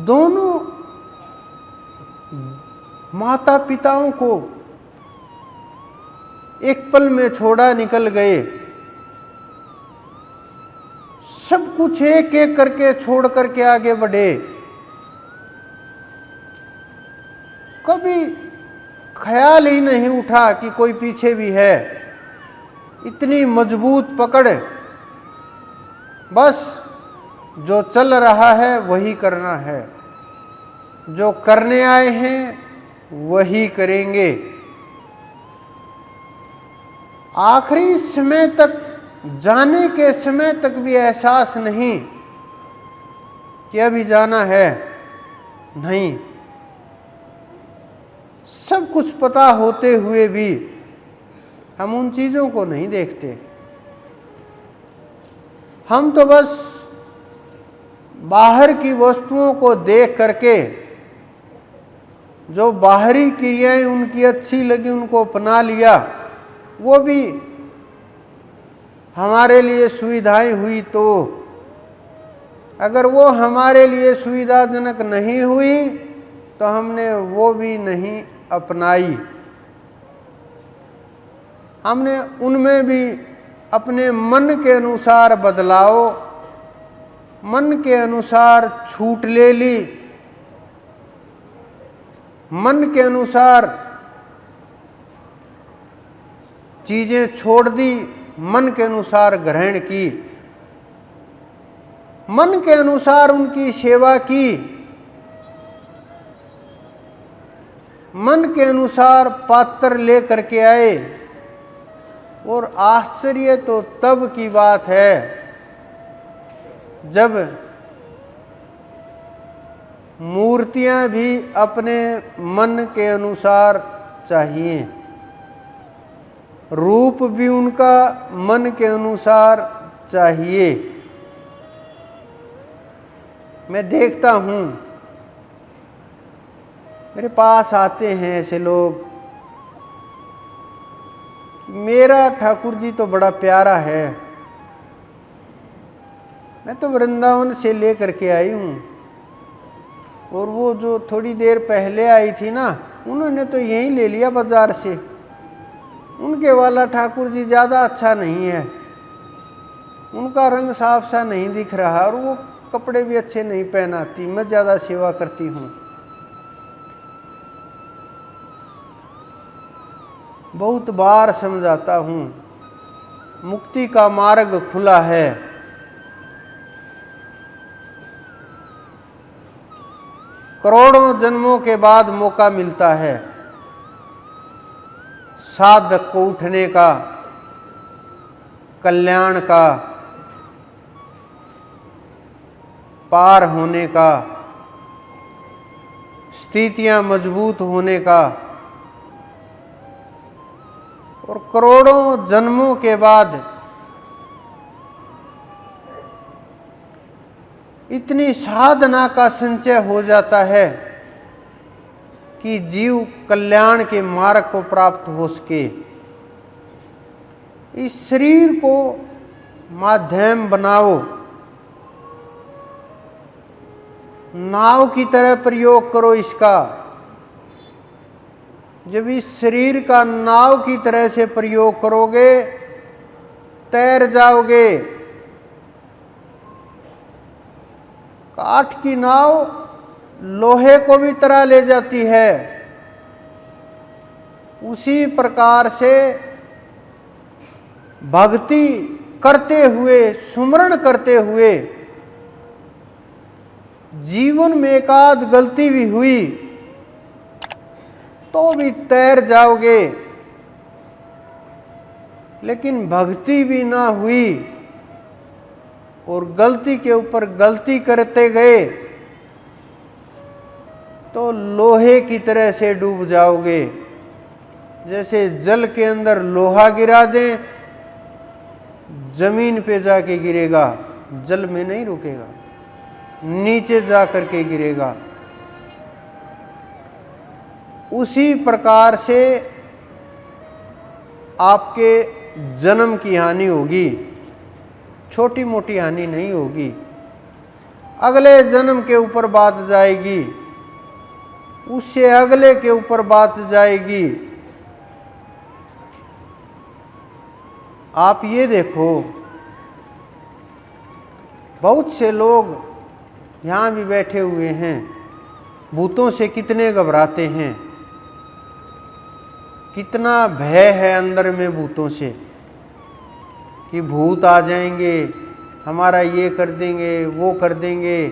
दोनों माता पिताओं को एक पल में छोड़ा निकल गए, सब कुछ एक एक करके छोड़ करके आगे बढ़े, कभी ख्याल ही नहीं उठा कि कोई पीछे भी है, इतनी मजबूत पकड़, बस जो चल रहा है वही करना है, जो करने आए हैं वही करेंगे। आखिरी समय तक, जाने के समय तक भी एहसास नहीं कि अभी जाना है, नहीं, सब कुछ पता होते हुए भी हम उन चीज़ों को नहीं देखते। हम तो बस बाहर की वस्तुओं को देख करके, जो बाहरी क्रियाएं उनकी अच्छी लगी उनको अपना लिया, वो भी हमारे लिए सुविधाएं हुई तो अगर वो हमारे लिए सुविधाजनक नहीं हुई तो हमने वो भी नहीं अपनाई। हमने उनमें भी अपने मन के अनुसार बदलाव, मन के अनुसार छूट ले ली, मन के अनुसार चीजें छोड़ दी, मन के अनुसार ग्रहण की, मन के अनुसार उनकी सेवा की, मन के अनुसार पात्र लेकर के आए। और आश्चर्य तो तब की बात है जब मूर्तियां भी अपने मन के अनुसार चाहिए, रूप भी उनका मन के अनुसार चाहिए। मैं देखता हूँ मेरे पास आते हैं ऐसे लोग, मेरा ठाकुर जी तो बड़ा प्यारा है, मैं तो वृंदावन से लेकर के आई हूँ, और वो जो थोड़ी देर पहले आई थी ना, उन्होंने तो यहीं ले लिया बाजार से। उनके वाला ठाकुर जी ज़्यादा अच्छा नहीं है, उनका रंग साफ सा नहीं दिख रहा, और वो कपड़े भी अच्छे नहीं पहनाती, मैं ज़्यादा सेवा करती हूँ। बहुत बार समझाता हूँ, मुक्ति का मार्ग खुला है। करोड़ों जन्मों के बाद मौका मिलता है साधक को उठने का, कल्याण का, पार होने का, स्थितियां मजबूत होने का। और करोड़ों जन्मों के बाद इतनी साधना का संचय हो जाता है कि जीव कल्याण के मार्ग को प्राप्त हो सके। इस शरीर को माध्यम बनाओ, नाव की तरह प्रयोग करो इसका। जब इस शरीर का नाव की तरह से प्रयोग करोगे, तैर जाओगे। काठ की नाव लोहे को भी तरा ले जाती है। उसी प्रकार से भक्ति करते हुए, सुमरण करते हुए, जीवन में एकाध गलती भी हुई तो भी तैर जाओगे। लेकिन भक्ति भी ना हुई और गलती के ऊपर गलती करते गए तो लोहे की तरह से डूब जाओगे। जैसे जल के अंदर लोहा गिरा दें, जमीन पे जाके गिरेगा, जल में नहीं रुकेगा, नीचे जा करके गिरेगा। उसी प्रकार से आपके जन्म की हानि होगी, छोटी मोटी हानि नहीं होगी, अगले जन्म के ऊपर बात जाएगी, उससे अगले के ऊपर बात जाएगी। आप ये देखो, बहुत से लोग यहाँ भी बैठे हुए हैं, भूतों से कितने घबराते हैं, कितना भय है अंदर में भूतों से कि भूत आ जाएंगे, हमारा ये कर देंगे, वो कर देंगे,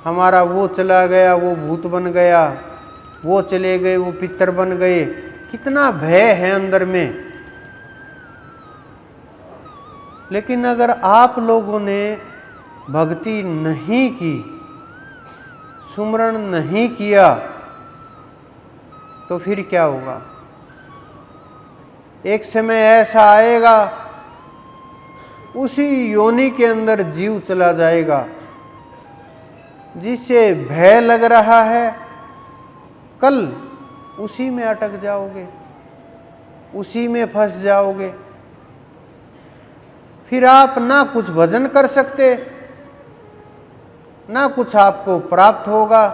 हमारा वो चला गया वो भूत बन गया, वो चले गए वो पितर बन गए। कितना भय है अंदर में। लेकिन अगर आप लोगों ने भक्ति नहीं की, सुमरण नहीं किया, तो फिर क्या होगा? एक समय ऐसा आएगा, उसी योनि के अंदर जीव चला जाएगा जिससे भय लग रहा है, कल उसी में अटक जाओगे, उसी में फंस जाओगे। फिर आप ना कुछ भजन कर सकते, ना कुछ आपको प्राप्त होगा,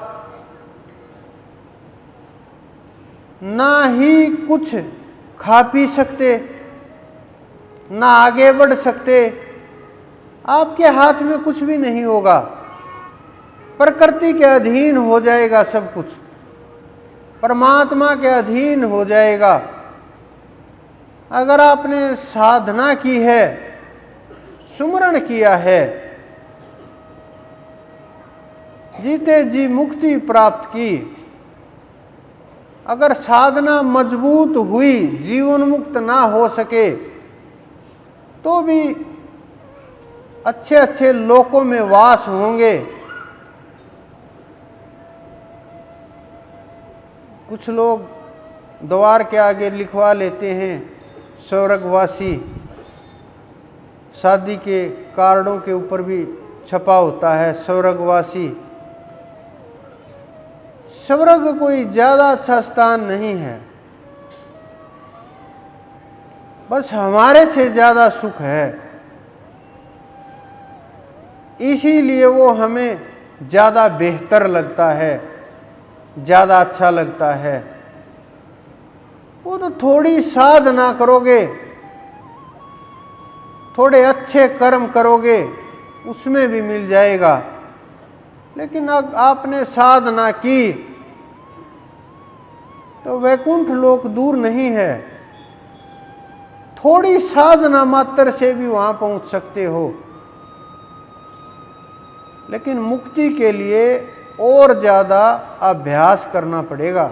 ना ही कुछ खा पी सकते, ना आगे बढ़ सकते। आपके हाथ में कुछ भी नहीं होगा, प्रकृति के अधीन हो जाएगा सब कुछ, परमात्मा के अधीन हो जाएगा। अगर आपने साधना की है, सुमरण किया है, जीते जी मुक्ति प्राप्त की, अगर साधना मजबूत हुई, जीवन मुक्त ना हो सके, तो भी अच्छे अच्छे लोकों में वास होंगे। कुछ लोग द्वार के आगे लिखवा लेते हैं स्वर्गवासी, शादी के कार्डों के ऊपर भी छपा होता है स्वर्गवासी। स्वर्ग कोई ज़्यादा अच्छा स्थान नहीं है, बस हमारे से ज़्यादा सुख है, इसीलिए वो हमें ज़्यादा बेहतर लगता है, ज़्यादा अच्छा लगता है। वो तो थोड़ी साधना करोगे, थोड़े अच्छे कर्म करोगे, उसमें भी मिल जाएगा। लेकिन अब आपने साधना की तो वैकुंठ लोक दूर नहीं है, थोड़ी साधना मात्र से भी वहां पहुंच सकते हो। लेकिन मुक्ति के लिए और ज्यादा अभ्यास करना पड़ेगा।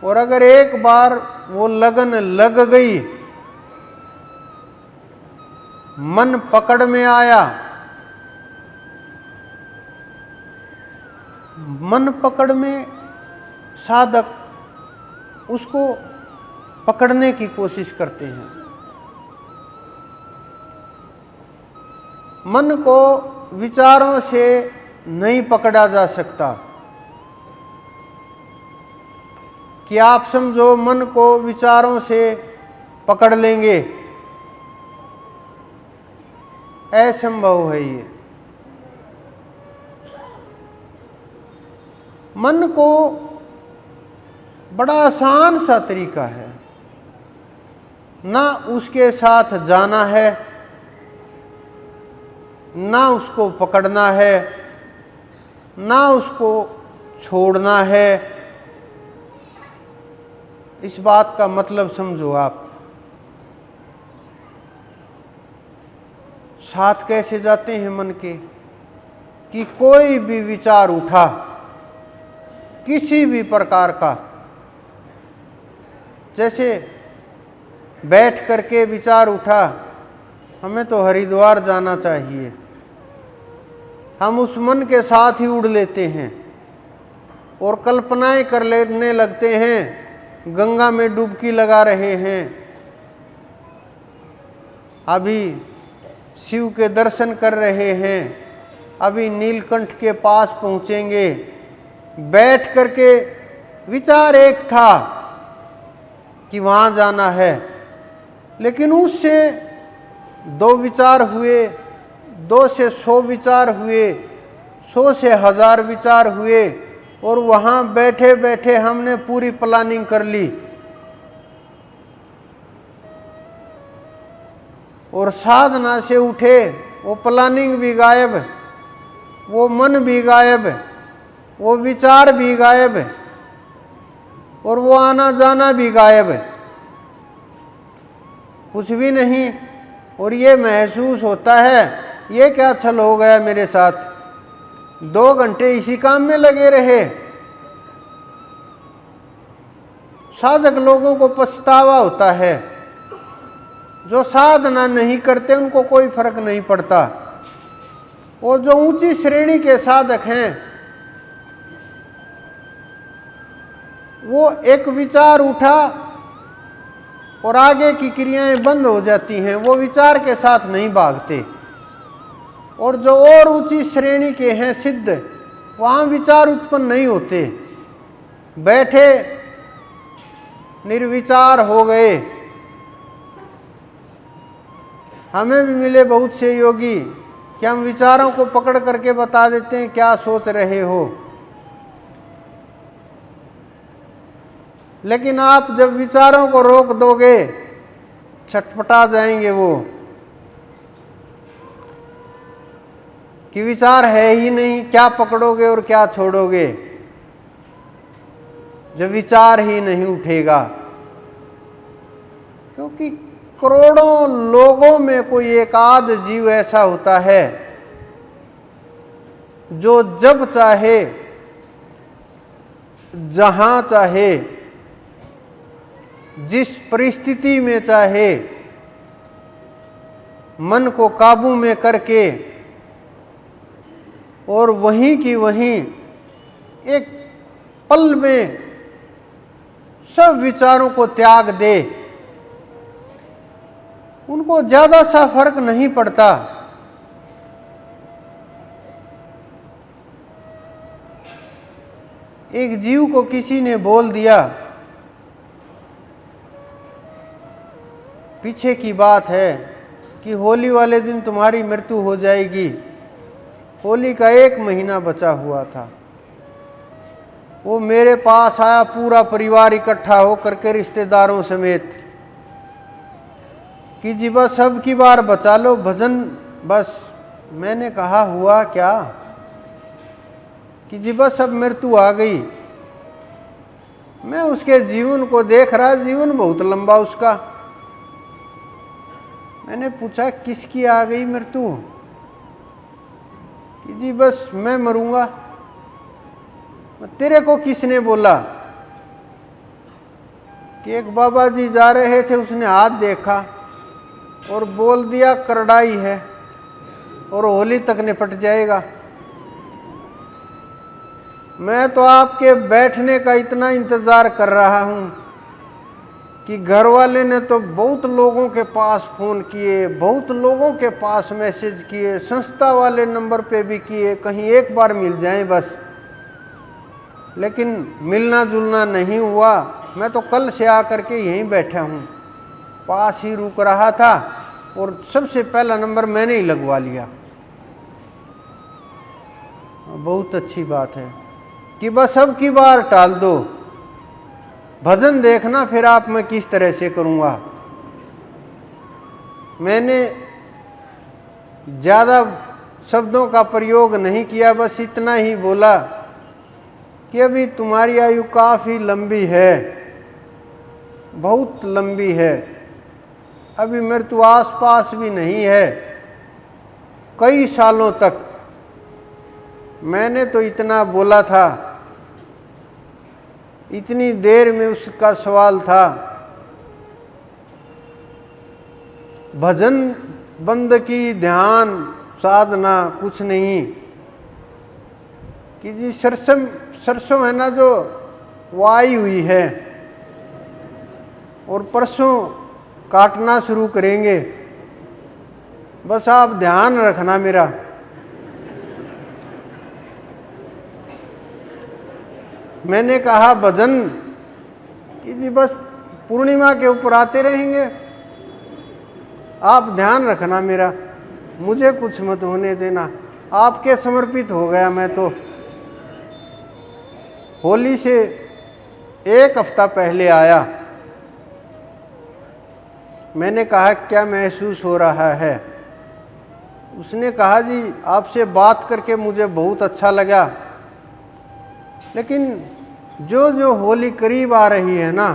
और अगर एक बार वो लगन लग गई, मन पकड़ में आया, मन पकड़ में साधक उसको पकड़ने की कोशिश करते हैं। मन को विचारों से नहीं पकड़ा जा सकता कि आप समझो मन को विचारों से पकड़ लेंगे, असंभव है ये। मन को बड़ा आसान सा तरीका है, ना उसके साथ जाना है, ना उसको पकड़ना है, ना उसको छोड़ना है। इस बात का मतलब समझो आप। साथ कैसे जाते हैं मन के, कि कोई भी विचार उठा, किसी भी प्रकार का, जैसे बैठ करके विचार उठा, हमें तो हरिद्वार जाना चाहिए, हम उस मन के साथ ही उड़ लेते हैं और कल्पनाएं कर लेने लगते हैं, गंगा में डुबकी लगा रहे हैं, अभी शिव के दर्शन कर रहे हैं, अभी नीलकंठ के पास पहुंचेंगे। बैठ करके विचार एक था कि वहाँ जाना है, लेकिन उससे 2 विचार हुए, 2 से 100 विचार हुए, 100 से 1000 विचार हुए, और वहाँ बैठे बैठे हमने पूरी प्लानिंग कर ली और साधना से उठे, वो प्लानिंग भी गायब, वो मन भी गायब, वो विचार भी गायब, और वो आना जाना भी गायब, कुछ भी नहीं। और ये महसूस होता है ये क्या छल हो गया मेरे साथ, 2 घंटे इसी काम में लगे रहे। साधक लोगों को पछतावा होता है, जो साधना नहीं करते उनको कोई फर्क नहीं पड़ता। और जो ऊंची श्रेणी के साधक हैं, वो एक विचार उठा और आगे की क्रियाएं बंद हो जाती हैं, वो विचार के साथ नहीं भागते। और जो और ऊंची श्रेणी के हैं सिद्ध, वहाँ विचार उत्पन्न नहीं होते, बैठे निर्विचार हो गए। हमें भी मिले बहुत से योगी, कि हम विचारों को पकड़ करके बता देते हैं क्या सोच रहे हो, लेकिन आप जब विचारों को रोक दोगे छटपटा जाएंगे वो कि विचार है ही नहीं, क्या पकड़ोगे और क्या छोड़ोगे जब विचार ही नहीं उठेगा। क्योंकि करोड़ों लोगों में कोई एक आध जीव ऐसा होता है जो जब चाहे जहां चाहे जिस परिस्थिति में चाहे मन को काबू में करके और वहीं की वहीं एक पल में सब विचारों को त्याग दे, उनको ज्यादा सा फर्क नहीं पड़ता। एक जीव को किसी ने बोल दिया, पीछे की बात है, कि होली वाले दिन तुम्हारी मृत्यु हो जाएगी। होली का 1 महीना बचा हुआ था। वो मेरे पास आया, पूरा परिवार इकट्ठा हो करके रिश्तेदारों समेत, कि जी बस अब की बार बचा लो भजन बस। मैंने कहा हुआ क्या? कि जी बस अब मृत्यु आ गई। मैं उसके जीवन को देख रहा, जीवन बहुत लंबा उसका। मैंने पूछा किसकी आ गई मृत्यु? कि जी बस मैं मरूंगा। तेरे को किसने बोला? कि एक बाबा जी जा रहे थे, उसने हाथ देखा और बोल दिया करड़ाई है और होली तक निपट जाएगा। मैं तो आपके बैठने का इतना इंतजार कर रहा हूं कि घर वाले ने तो बहुत लोगों के पास फोन किए, बहुत लोगों के पास मैसेज किए, संस्था वाले नंबर पे भी किए, कहीं एक बार मिल जाए बस, लेकिन मिलना जुलना नहीं हुआ। मैं तो कल से आकर के यहीं बैठा हूँ, पास ही रुक रहा था और सबसे पहला नंबर मैंने ही लगवा लिया। बहुत अच्छी बात है कि बस अब की बार टाल दो, भजन देखना फिर आप मैं किस तरह से करूँगा। मैंने ज़्यादा शब्दों का प्रयोग नहीं किया, बस इतना ही बोला कि अभी तुम्हारी आयु काफ़ी लंबी है, बहुत लंबी है, अभी मृत्यु आस पास भी नहीं है, कई सालों तक। मैंने तो इतना बोला था, इतनी देर में उसका सवाल था, भजन बंद की, ध्यान साधना कुछ नहीं। कि जी सरसों है ना जो वाई हुई है और परसों काटना शुरू करेंगे, बस आप ध्यान रखना मेरा। मैंने कहा भजन कि जी बस पूर्णिमा के ऊपर आते रहेंगे, आप ध्यान रखना मेरा, मुझे कुछ मत होने देना, आपके समर्पित हो गया मैं तो। होली से 1 हफ्ता पहले आया। मैंने कहा क्या महसूस हो रहा है? उसने कहा जी आपसे बात करके मुझे बहुत अच्छा लगा, लेकिन जो जो होली करीब आ रही है ना,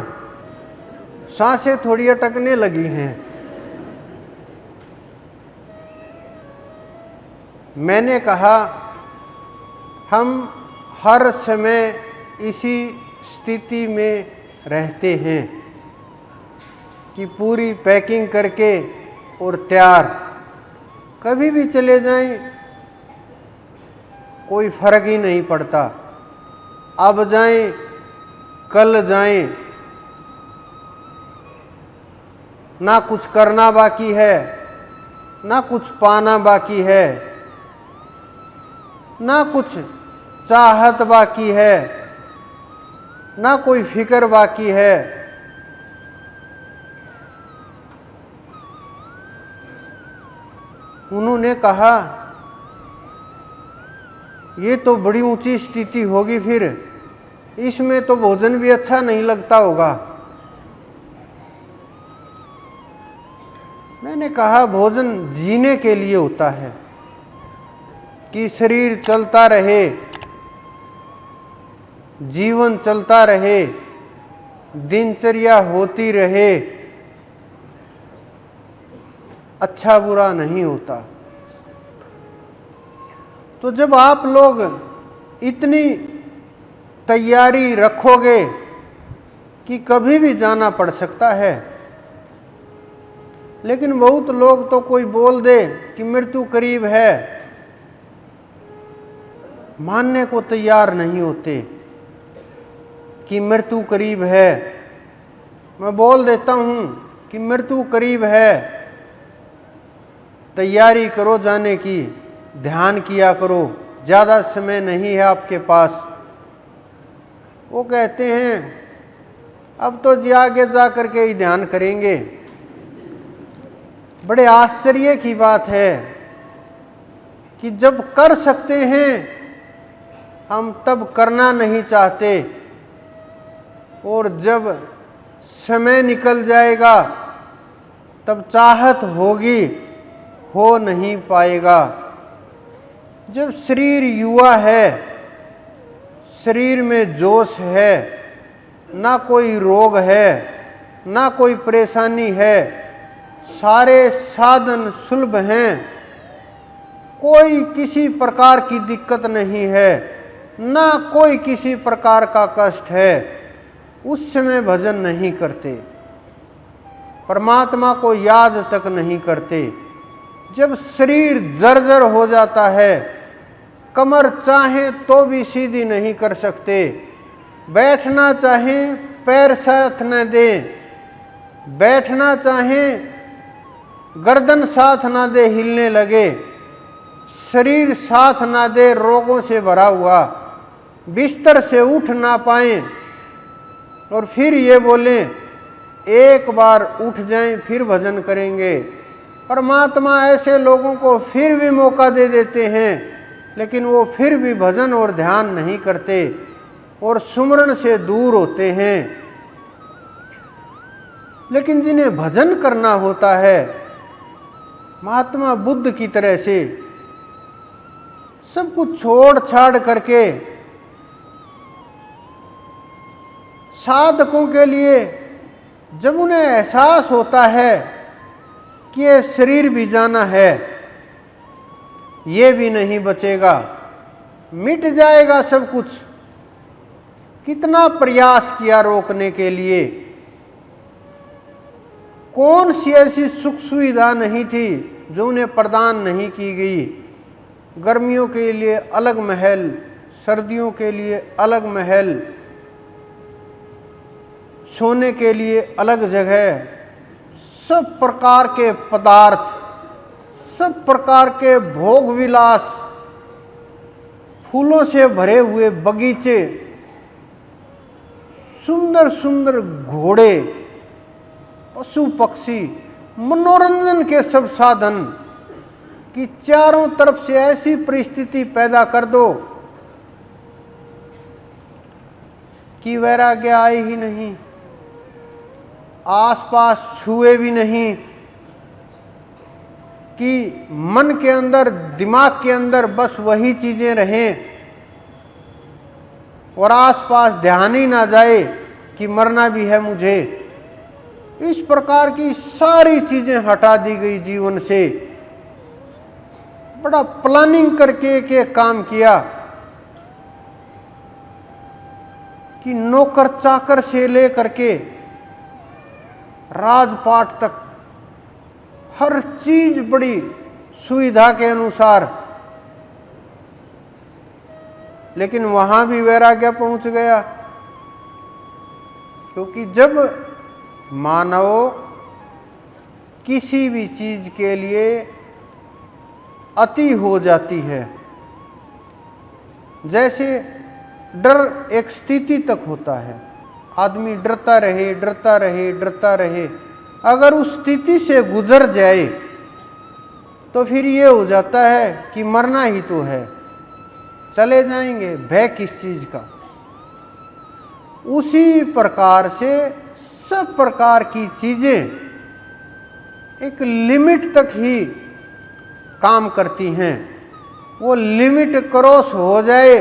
सांसें थोड़ी अटकने लगी हैं। मैंने कहा हम हर समय इसी स्थिति में रहते हैं कि पूरी पैकिंग करके और तैयार, कभी भी चले जाएं कोई फर्क ही नहीं पड़ता। अब जाएं कल जाएं, ना कुछ करना बाकी है, ना कुछ पाना बाकी है, ना कुछ चाहत बाकी है, ना कोई फिक्र बाकी है। उन्होंने कहा ये तो बड़ी ऊंची स्थिति होगी, फिर इसमें तो भोजन भी अच्छा नहीं लगता होगा। मैंने कहा भोजन जीने के लिए होता है, कि शरीर चलता रहे, जीवन चलता रहे, दिनचर्या होती रहे, अच्छा बुरा नहीं होता। तो जब आप लोग इतनी तैयारी रखोगे कि कभी भी जाना पड़ सकता है, लेकिन बहुत लोग तो कोई बोल दे कि मृत्यु करीब है, मानने को तैयार नहीं होते कि मृत्यु करीब है। मैं बोल देता हूँ कि मृत्यु करीब है, तैयारी करो जाने की, ध्यान किया करो, ज़्यादा समय नहीं है आपके पास। वो कहते हैं अब तो जी आगे जा कर के ही ध्यान करेंगे। बड़े आश्चर्य की बात है कि जब कर सकते हैं हम तब करना नहीं चाहते, और जब समय निकल जाएगा तब चाहत होगी, हो नहीं पाएगा। जब शरीर युवा है, शरीर में जोश है, ना कोई रोग है, ना कोई परेशानी है, सारे साधन सुलभ हैं, कोई किसी प्रकार की दिक्कत नहीं है, ना कोई किसी प्रकार का कष्ट है, उस समय भजन नहीं करते, परमात्मा को याद तक नहीं करते। जब शरीर जर्जर हो जाता है, कमर चाहे तो भी सीधी नहीं कर सकते, बैठना चाहें पैर साथ न दे, बैठना चाहें गर्दन साथ ना दे, हिलने लगे, शरीर साथ ना दे, रोगों से भरा हुआ, बिस्तर से उठ ना पाए, और फिर ये बोलें एक बार उठ जाएं फिर भजन करेंगे। परमात्मा ऐसे लोगों को फिर भी मौका दे देते हैं, लेकिन वो फिर भी भजन और ध्यान नहीं करते और सुमरण से दूर होते हैं। लेकिन जिन्हें भजन करना होता है, महात्मा बुद्ध की तरह से सब कुछ छोड़ छाड़ करके, साधकों के लिए जब उन्हें एहसास होता है कि ये शरीर भी जाना है, ये भी नहीं बचेगा, मिट जाएगा सब कुछ, कितना प्रयास किया रोकने के लिए, कौन सी ऐसी सुख सुविधा नहीं थी जो उन्हें प्रदान नहीं की गई। गर्मियों के लिए अलग महल, सर्दियों के लिए अलग महल, सोने के लिए अलग जगह, सब प्रकार के पदार्थ, सब प्रकार के भोग विलास, फूलों से भरे हुए बगीचे, सुंदर सुंदर घोड़े, पशु पक्षी, मनोरंजन के सब साधन, कि चारों तरफ से ऐसी परिस्थिति पैदा कर दो कि वैराग्य आए ही नहीं, आसपास छुए भी नहीं, कि मन के अंदर, दिमाग के अंदर बस वही चीजें रहें, और आसपास ध्यान ही ना जाए कि मरना भी है मुझे। इस प्रकार की सारी चीजें हटा दी गई जीवन से। बड़ा प्लानिंग करके के काम किया कि नौकर चाकर से लेकर के राजपाट तक हर चीज बड़ी सुविधा के अनुसार, लेकिन वहां भी वैराग्य पहुंच गया। क्योंकि जब मानव किसी भी चीज के लिए अति हो जाती है, जैसे डर एक स्थिति तक होता है, आदमी डरता रहे डरता रहे डरता रहे, अगर उस स्थिति से गुजर जाए तो फिर ये हो जाता है कि मरना ही तो है, चले जाएंगे, भय किस चीज़ का। उसी प्रकार से सब प्रकार की चीज़ें एक लिमिट तक ही काम करती हैं। वो लिमिट क्रॉस हो जाए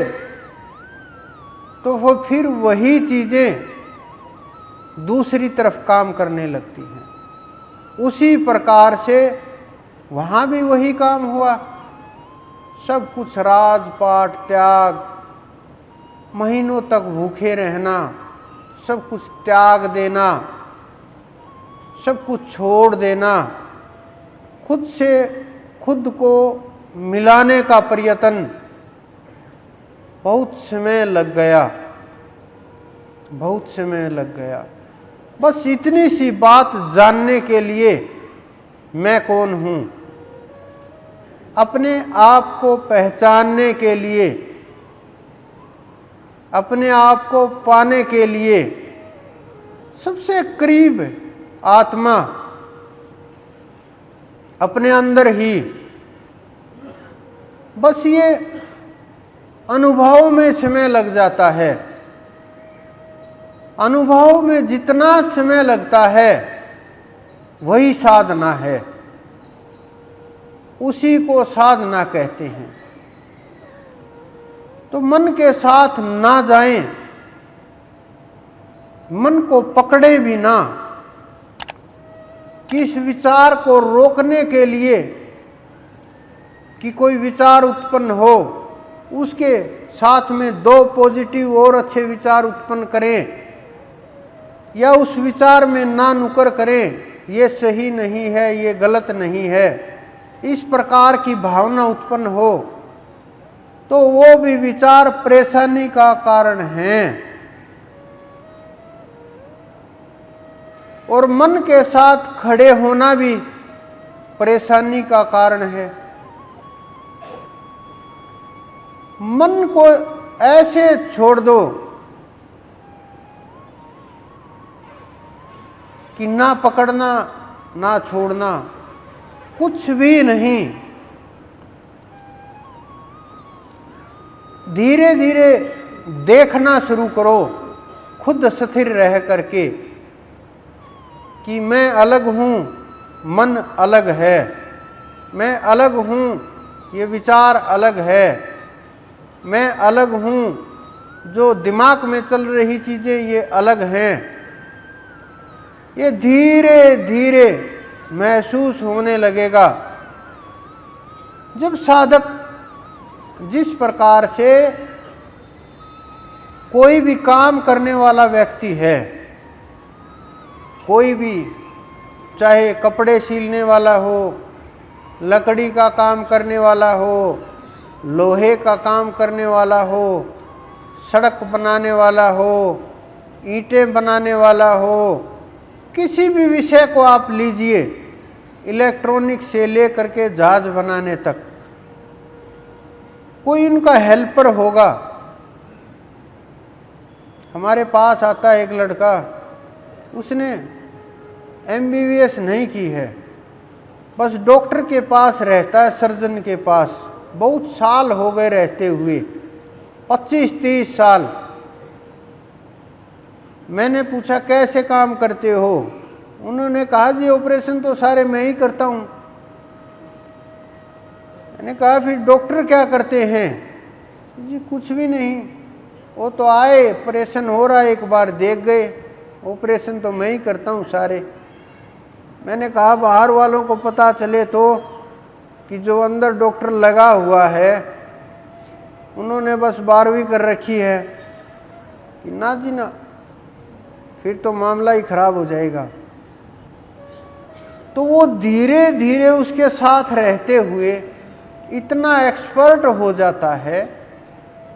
तो वो फिर वही चीज़ें दूसरी तरफ काम करने लगती हैं। उसी प्रकार से वहाँ भी वही काम हुआ। सब कुछ राजपाट त्याग, महीनों तक भूखे रहना, सब कुछ त्याग देना, सब कुछ छोड़ देना, खुद से खुद को मिलाने का प्रयत्न, बहुत समय लग गया, बहुत समय लग गया। बस इतनी सी बात जानने के लिए मैं कौन हूँ, अपने आप को पहचानने के लिए, अपने आप को पाने के लिए सबसे करीब आत्मा अपने अंदर ही। बस ये अनुभव में समय लग जाता है। अनुभव में जितना समय लगता है वही साधना है, उसी को साधना कहते हैं। तो मन के साथ ना जाएं, मन को पकड़े भी ना, किस विचार को रोकने के लिए कि कोई विचार उत्पन्न हो, उसके साथ में दो पॉजिटिव और अच्छे विचार उत्पन्न करें, या उस विचार में ना नुकर करें, ये सही नहीं है, ये गलत नहीं है, इस प्रकार की भावना उत्पन्न हो, तो वो भी विचार परेशानी का कारण हैं। और मन के साथ खड़े होना भी परेशानी का कारण है। मन को ऐसे छोड़ दो कि ना पकड़ना ना छोड़ना, कुछ भी नहीं। धीरे धीरे देखना शुरू करो, खुद स्थिर रह करके, कि मैं अलग हूँ, मन अलग है, मैं अलग हूँ, ये विचार अलग है, मैं अलग हूँ, जो दिमाग में चल रही चीज़ें ये अलग हैं। ये धीरे धीरे महसूस होने लगेगा। जब साधक जिस प्रकार से कोई भी काम करने वाला व्यक्ति है, कोई भी, चाहे कपड़े सिलने वाला हो, लकड़ी का काम करने वाला हो, लोहे का काम करने वाला हो, सड़क बनाने वाला हो, ईंटें बनाने वाला हो, किसी भी विषय को आप लीजिए, इलेक्ट्रॉनिक से लेकर के जहाज बनाने तक, कोई उनका हेल्पर होगा। हमारे पास आता है एक लड़का, उसने MBBS नहीं की है, बस डॉक्टर के पास रहता है, सर्जन के पास, बहुत साल हो गए रहते हुए, 25-30 साल। मैंने पूछा कैसे काम करते हो, उन्होंने कहा जी ऑपरेशन तो सारे मैं ही करता हूँ। मैंने कहा फिर डॉक्टर क्या करते हैं? जी कुछ भी नहीं, वो तो आए, ऑपरेशन हो रहा है, एक बार देख गए, ऑपरेशन तो मैं ही करता हूँ सारे। मैंने कहा बाहर वालों को पता चले तो कि जो अंदर डॉक्टर लगा हुआ है उन्होंने बस 12वीं कर रखी है, कि ना जी ना, फिर तो मामला ही खराब हो जाएगा। तो वो धीरे धीरे उसके साथ रहते हुए इतना एक्सपर्ट हो जाता है,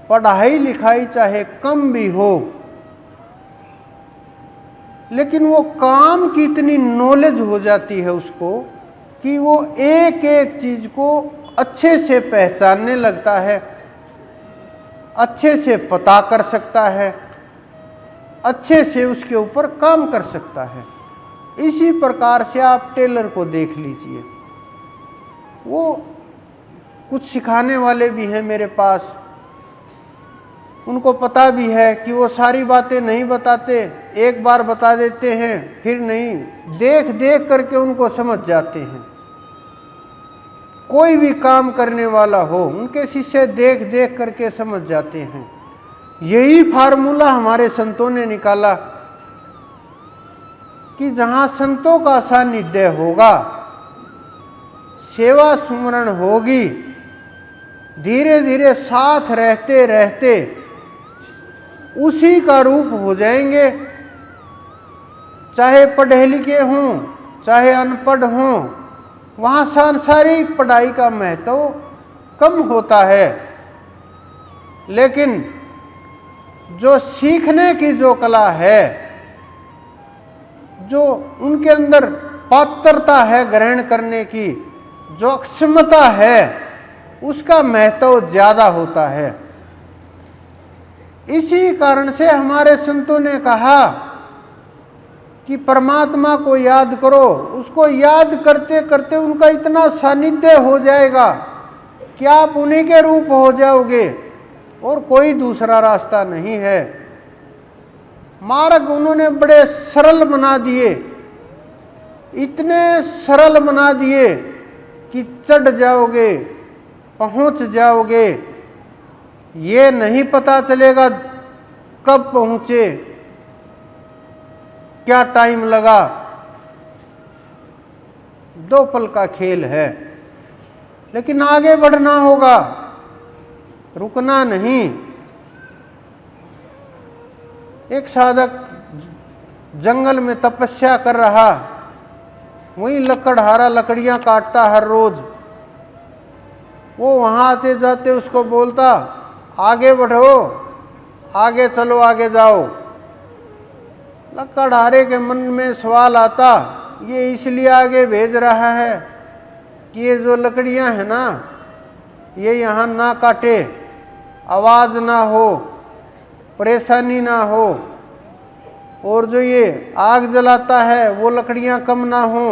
पढ़ाई लिखाई चाहे कम भी हो, लेकिन वो काम की इतनी नॉलेज हो जाती है उसको कि वो एक एक चीज को अच्छे से पहचानने लगता है, अच्छे से पता कर सकता है, अच्छे से उसके ऊपर काम कर सकता है। इसी प्रकार से आप टेलर को देख लीजिए, वो कुछ सिखाने वाले भी हैं मेरे पास, उनको पता भी है कि वो सारी बातें नहीं बताते, एक बार बता देते हैं, फिर नहीं, देख देख करके उनको समझ जाते हैं। कोई भी काम करने वाला हो, उनके शिष्य देख देख करके समझ जाते हैं। यही फार्मूला हमारे संतों ने निकाला कि जहाँ संतों का सानिध्य होगा, सेवा सुमरण होगी, धीरे धीरे साथ रहते रहते उसी का रूप हो जाएंगे। चाहे पढ़े लिखे हों, चाहे अनपढ़ हों, वहाँ सांसारिक पढ़ाई का महत्व कम होता है, लेकिन जो सीखने की जो कला है, जो उनके अंदर पात्रता है ग्रहण करने की, जो क्षमता है, उसका महत्व ज़्यादा होता है। इसी कारण से हमारे संतों ने कहा कि परमात्मा को याद करो। उसको याद करते करते उनका इतना सानिध्य हो जाएगा कि आप उन्हीं के रूप हो जाओगे और कोई दूसरा रास्ता नहीं है। मार्ग उन्होंने बड़े सरल बना दिए, इतने सरल बना दिए कि चढ़ जाओगे, पहुंच जाओगे, ये नहीं पता चलेगा कब पहुंचे, क्या टाइम लगा। 2 पल का खेल है, लेकिन आगे बढ़ना होगा, रुकना नहीं। एक साधक जंगल में तपस्या कर रहा, वहीं लकड़हारा लकड़ियां काटता हर रोज। वो वहां आते जाते उसको बोलता, आगे बढ़ो, आगे चलो, आगे जाओ। लकड़हारे के मन में सवाल आता, ये इसलिए आगे भेज रहा है कि ये जो लकड़ियां हैं ना, ये यहाँ ना काटे, आवाज़ ना हो, परेशानी ना हो, और जो ये आग जलाता है वो लकड़ियां कम ना हो।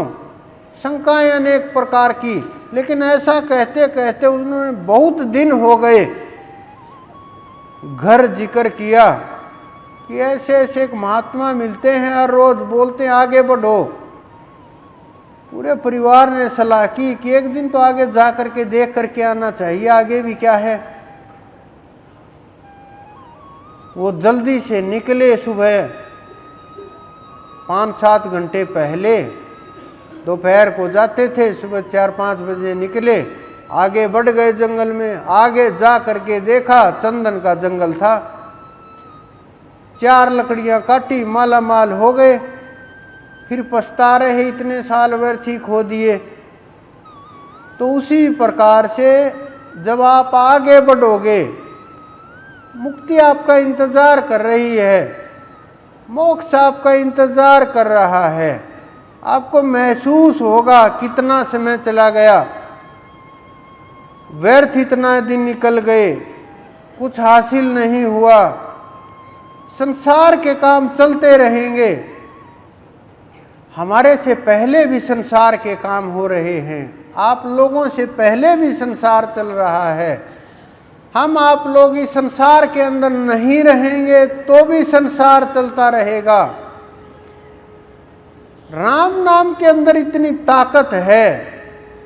शंकाएं अनेक प्रकार की, लेकिन ऐसा कहते कहते उन्होंने बहुत दिन हो गए। घर जिक्र किया कि ऐसे ऐसे एक महात्मा मिलते हैं, हर रोज बोलते हैं आगे बढ़ो। पूरे परिवार ने सलाह की कि एक दिन तो आगे जा करके देख करके आना चाहिए, आगे भी क्या है। वो जल्दी से निकले, सुबह 5-7 घंटे पहले, दोपहर को जाते थे, सुबह 4-5 बजे निकले, आगे बढ़ गए जंगल में। आगे जा करके देखा, चंदन का जंगल था। 4 लकड़ियां काटी, माला माल हो गए। फिर पछता रहे, इतने साल व्यर्थ ही खो दिए। तो उसी प्रकार से जब आप आगे बढ़ोगे, मुक्ति आपका इंतजार कर रही है, मोक्ष आपका इंतजार कर रहा है। आपको महसूस होगा कितना समय चला गया, व्यर्थ इतना दिन निकल गए, कुछ हासिल नहीं हुआ। संसार के काम चलते रहेंगे, हमारे से पहले भी संसार के काम हो रहे हैं, आप लोगों से पहले भी संसार चल रहा है। हम आप लोग इस संसार के अंदर नहीं रहेंगे तो भी संसार चलता रहेगा। राम नाम के अंदर इतनी ताकत है,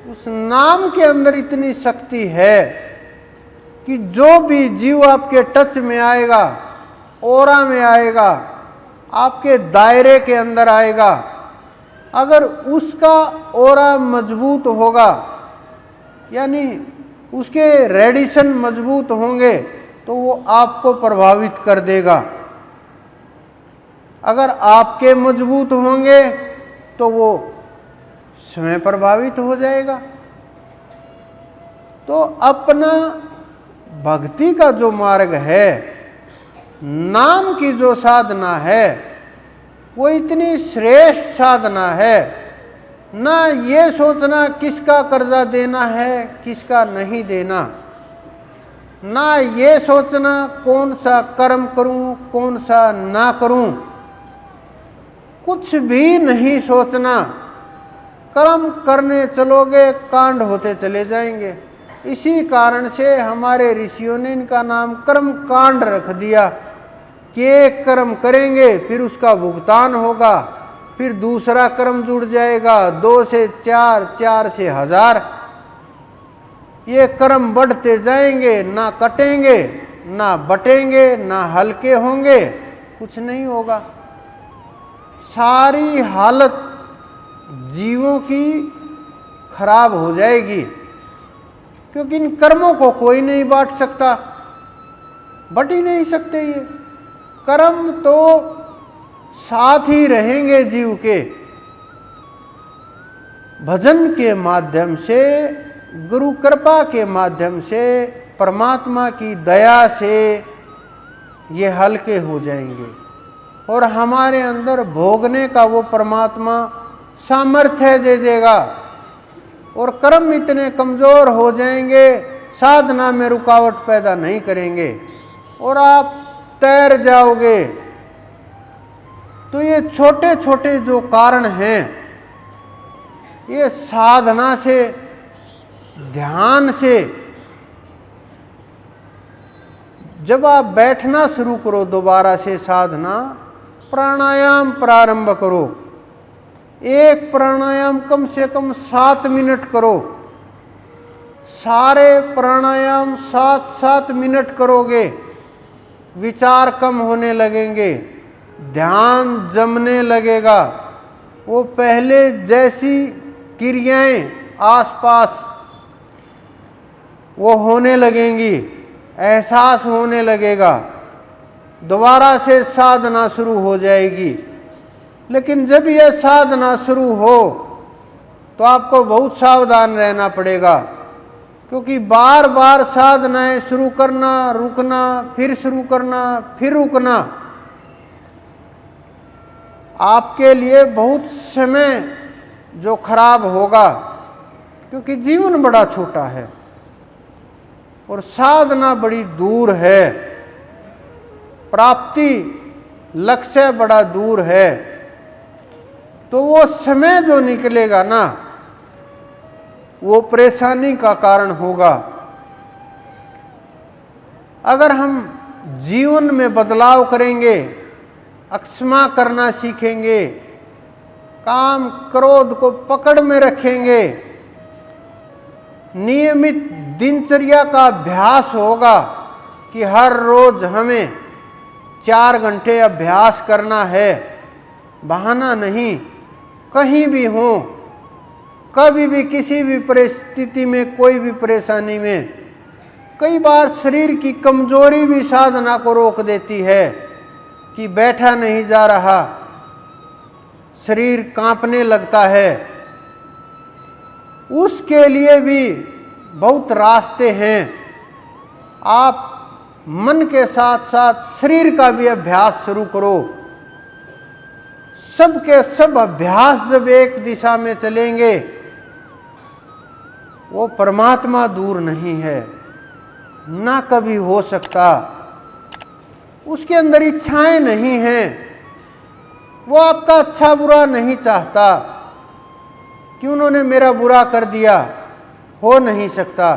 उस नाम के अंदर इतनी शक्ति है कि जो भी जीव आपके टच में आएगा, ओरा में आएगा, आपके दायरे के अंदर आएगा, अगर उसका ओरा मजबूत होगा, यानी उसके रेडिएशन मजबूत होंगे, तो वो आपको प्रभावित कर देगा। अगर आपके मजबूत होंगे तो वो स्वयं प्रभावित हो जाएगा। तो अपना भक्ति का जो मार्ग है, नाम की जो साधना है, वो इतनी श्रेष्ठ साधना है। ना ये सोचना किसका कर्जा देना है, किसका नहीं देना, ना ये सोचना कौन सा कर्म करूं, कौन सा ना करूं, कुछ भी नहीं सोचना। कर्म करने चलोगे, कांड होते चले जाएंगे। इसी कारण से हमारे ऋषियों ने इनका नाम कर्म कांड रख दिया कि एक कर्म करेंगे फिर उसका भुगतान होगा, फिर दूसरा कर्म जुड़ जाएगा, 2 से 4, 4 से 1000। ये कर्म बढ़ते जाएंगे, ना कटेंगे, ना बटेंगे, ना हल्के होंगे, कुछ नहीं होगा। सारी हालत जीवों की खराब हो जाएगी, क्योंकि इन कर्मों को कोई नहीं बांट सकता, बट ही नहीं सकते। ये कर्म तो साथ ही रहेंगे जीव के। भजन के माध्यम से, गुरु कृपा के माध्यम से, परमात्मा की दया से ये हल्के हो जाएंगे और हमारे अंदर भोगने का वो परमात्मा सामर्थ्य दे देगा और कर्म इतने कमज़ोर हो जाएंगे, साधना में रुकावट पैदा नहीं करेंगे और आप तैर जाओगे। तो ये छोटे छोटे जो कारण हैं, ये साधना से, ध्यान से, जब आप बैठना शुरू करो दोबारा से साधना, प्राणायाम प्रारंभ करो। एक प्राणायाम कम से कम 7 मिनट करो। सारे प्राणायाम 7-7 मिनट करोगे, विचार कम होने लगेंगे, ध्यान जमने लगेगा। वो पहले जैसी क्रियाएं आसपास वो होने लगेंगी, एहसास होने लगेगा, दोबारा से साधना शुरू हो जाएगी। लेकिन जब यह साधना शुरू हो तो आपको बहुत सावधान रहना पड़ेगा, क्योंकि बार बार साधनाएं शुरू करना, रुकना, फिर शुरू करना, फिर रुकना आपके लिए बहुत समय जो खराब होगा, क्योंकि जीवन बड़ा छोटा है और साधना बड़ी दूर है, प्राप्ति लक्ष्य बड़ा दूर है। तो वो समय जो निकलेगा ना, वो परेशानी का कारण होगा। अगर हम जीवन में बदलाव करेंगे, अक्षमा करना सीखेंगे, काम क्रोध को पकड़ में रखेंगे, नियमित दिनचर्या का अभ्यास होगा कि हर रोज हमें 4 घंटे अभ्यास करना है, बहाना नहीं, कहीं भी हो, कभी भी, किसी भी परिस्थिति में, कोई भी परेशानी में। कई बार शरीर की कमजोरी भी साधना को रोक देती है कि बैठा नहीं जा रहा, शरीर कांपने लगता है। उसके लिए भी बहुत रास्ते हैं। आप मन के साथ साथ शरीर का भी अभ्यास शुरू करो। सब के सब अभ्यास जब एक दिशा में चलेंगे, वो परमात्मा दूर नहीं है, ना कभी हो सकता। उसके अंदर इच्छाएं नहीं हैं, वो आपका अच्छा बुरा नहीं चाहता कि उन्होंने मेरा बुरा कर दिया, हो नहीं सकता,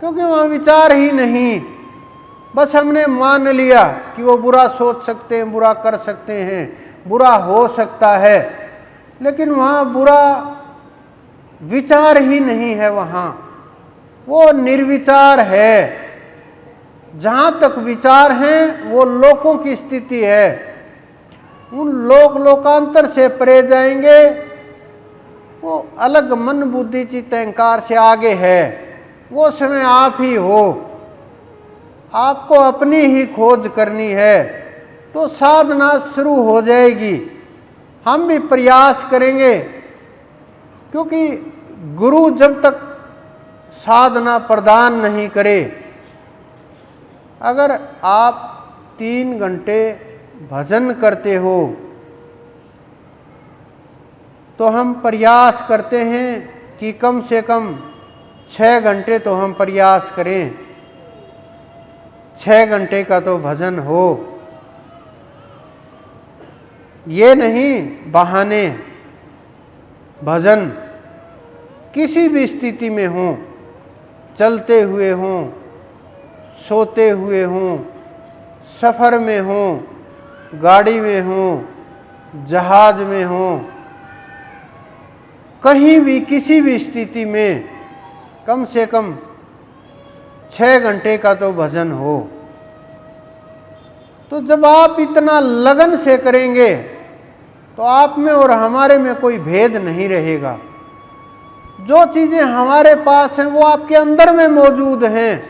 क्योंकि वहाँ विचार ही नहीं। बस हमने मान लिया कि वो बुरा सोच सकते हैं, बुरा कर सकते हैं, बुरा हो सकता है, लेकिन वहाँ बुरा विचार ही नहीं है, वहाँ वो निर्विचार है। जहाँ तक विचार हैं वो लोकों की स्थिति है, उन लोकांतर से परे जाएंगे, वो अलग मन बुद्धि चित्त अहंकार से आगे है। वो समय आप ही हो, आपको अपनी ही खोज करनी है, तो साधना शुरू हो जाएगी। हम भी प्रयास करेंगे, क्योंकि गुरु जब तक साधना प्रदान नहीं करे, अगर आप 3 घंटे भजन करते हो तो हम प्रयास करते हैं कि कम से कम 6 घंटे तो हम प्रयास करें, 6 घंटे का तो भजन हो। ये नहीं बहाने, भजन किसी भी स्थिति में हो, चलते हुए हों, सोते हुए हों, सफ़र में हों, गाड़ी में हों, जहाज में हों, कहीं भी किसी भी स्थिति में कम से कम 6 घंटे का तो भजन हो। तो जब आप इतना लगन से करेंगे तो आप में और हमारे में कोई भेद नहीं रहेगा। जो चीज़ें हमारे पास हैं वो आपके अंदर में मौजूद हैं,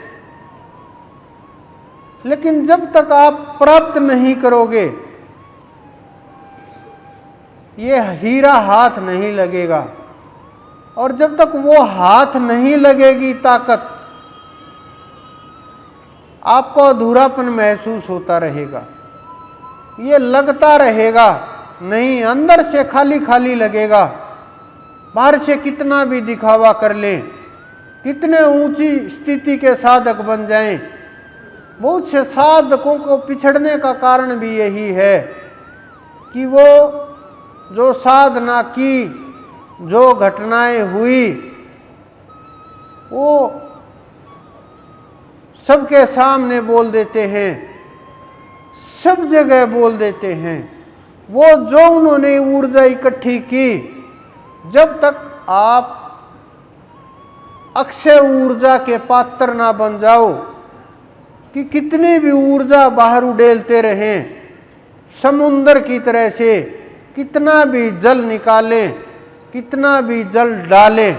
लेकिन जब तक आप प्राप्त नहीं करोगे ये हीरा हाथ नहीं लगेगा। और जब तक वो हाथ नहीं लगेगी ताकत, आपको अधूरापन महसूस होता रहेगा, ये लगता रहेगा नहीं, अंदर से खाली खाली लगेगा। बाहर से कितना भी दिखावा कर लें, कितने ऊंची स्थिति के साधक बन जाएं, बहुत से साधकों को पिछड़ने का कारण भी यही है कि वो जो साधना की, जो घटनाएं हुई, वो सबके सामने बोल देते हैं, सब जगह बोल देते हैं। वो जो उन्होंने ऊर्जा इकट्ठी की, जब तक आप अक्षय ऊर्जा के पात्र ना बन जाओ कि कितनी भी ऊर्जा बाहर उड़ेलते रहें, समुंदर की तरह से कितना भी जल निकालें, कितना भी जल डालें,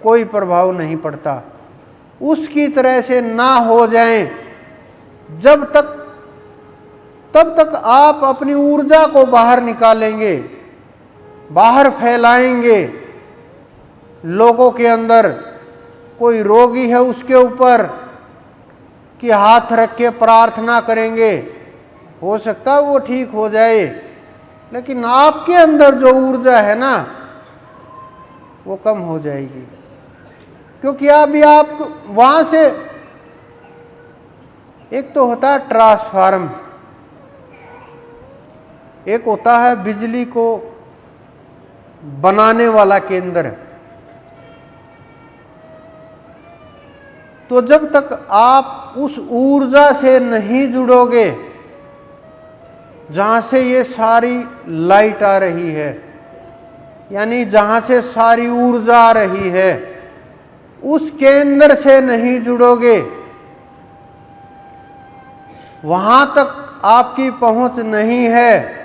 कोई प्रभाव नहीं पड़ता। उसकी तरह से ना हो जाएं, जब तक तब तक आप अपनी ऊर्जा को बाहर निकालेंगे, बाहर फैलाएंगे। लोगों के अंदर कोई रोगी है उसके ऊपर कि हाथ रख के प्रार्थना करेंगे, हो सकता है वो ठीक हो जाए, लेकिन आपके अंदर जो ऊर्जा है ना वो कम हो जाएगी, क्योंकि अभी आप वहाँ से, एक तो होता है ट्रांसफार्म, एक होता है बिजली को बनाने वाला केंद्र। तो जब तक आप उस ऊर्जा से नहीं जुड़ोगे जहाँ से ये सारी लाइट आ रही है, यानी जहाँ से सारी ऊर्जा आ रही है, उस केंद्र से नहीं जुड़ोगे, वहाँ तक आपकी पहुँच नहीं है,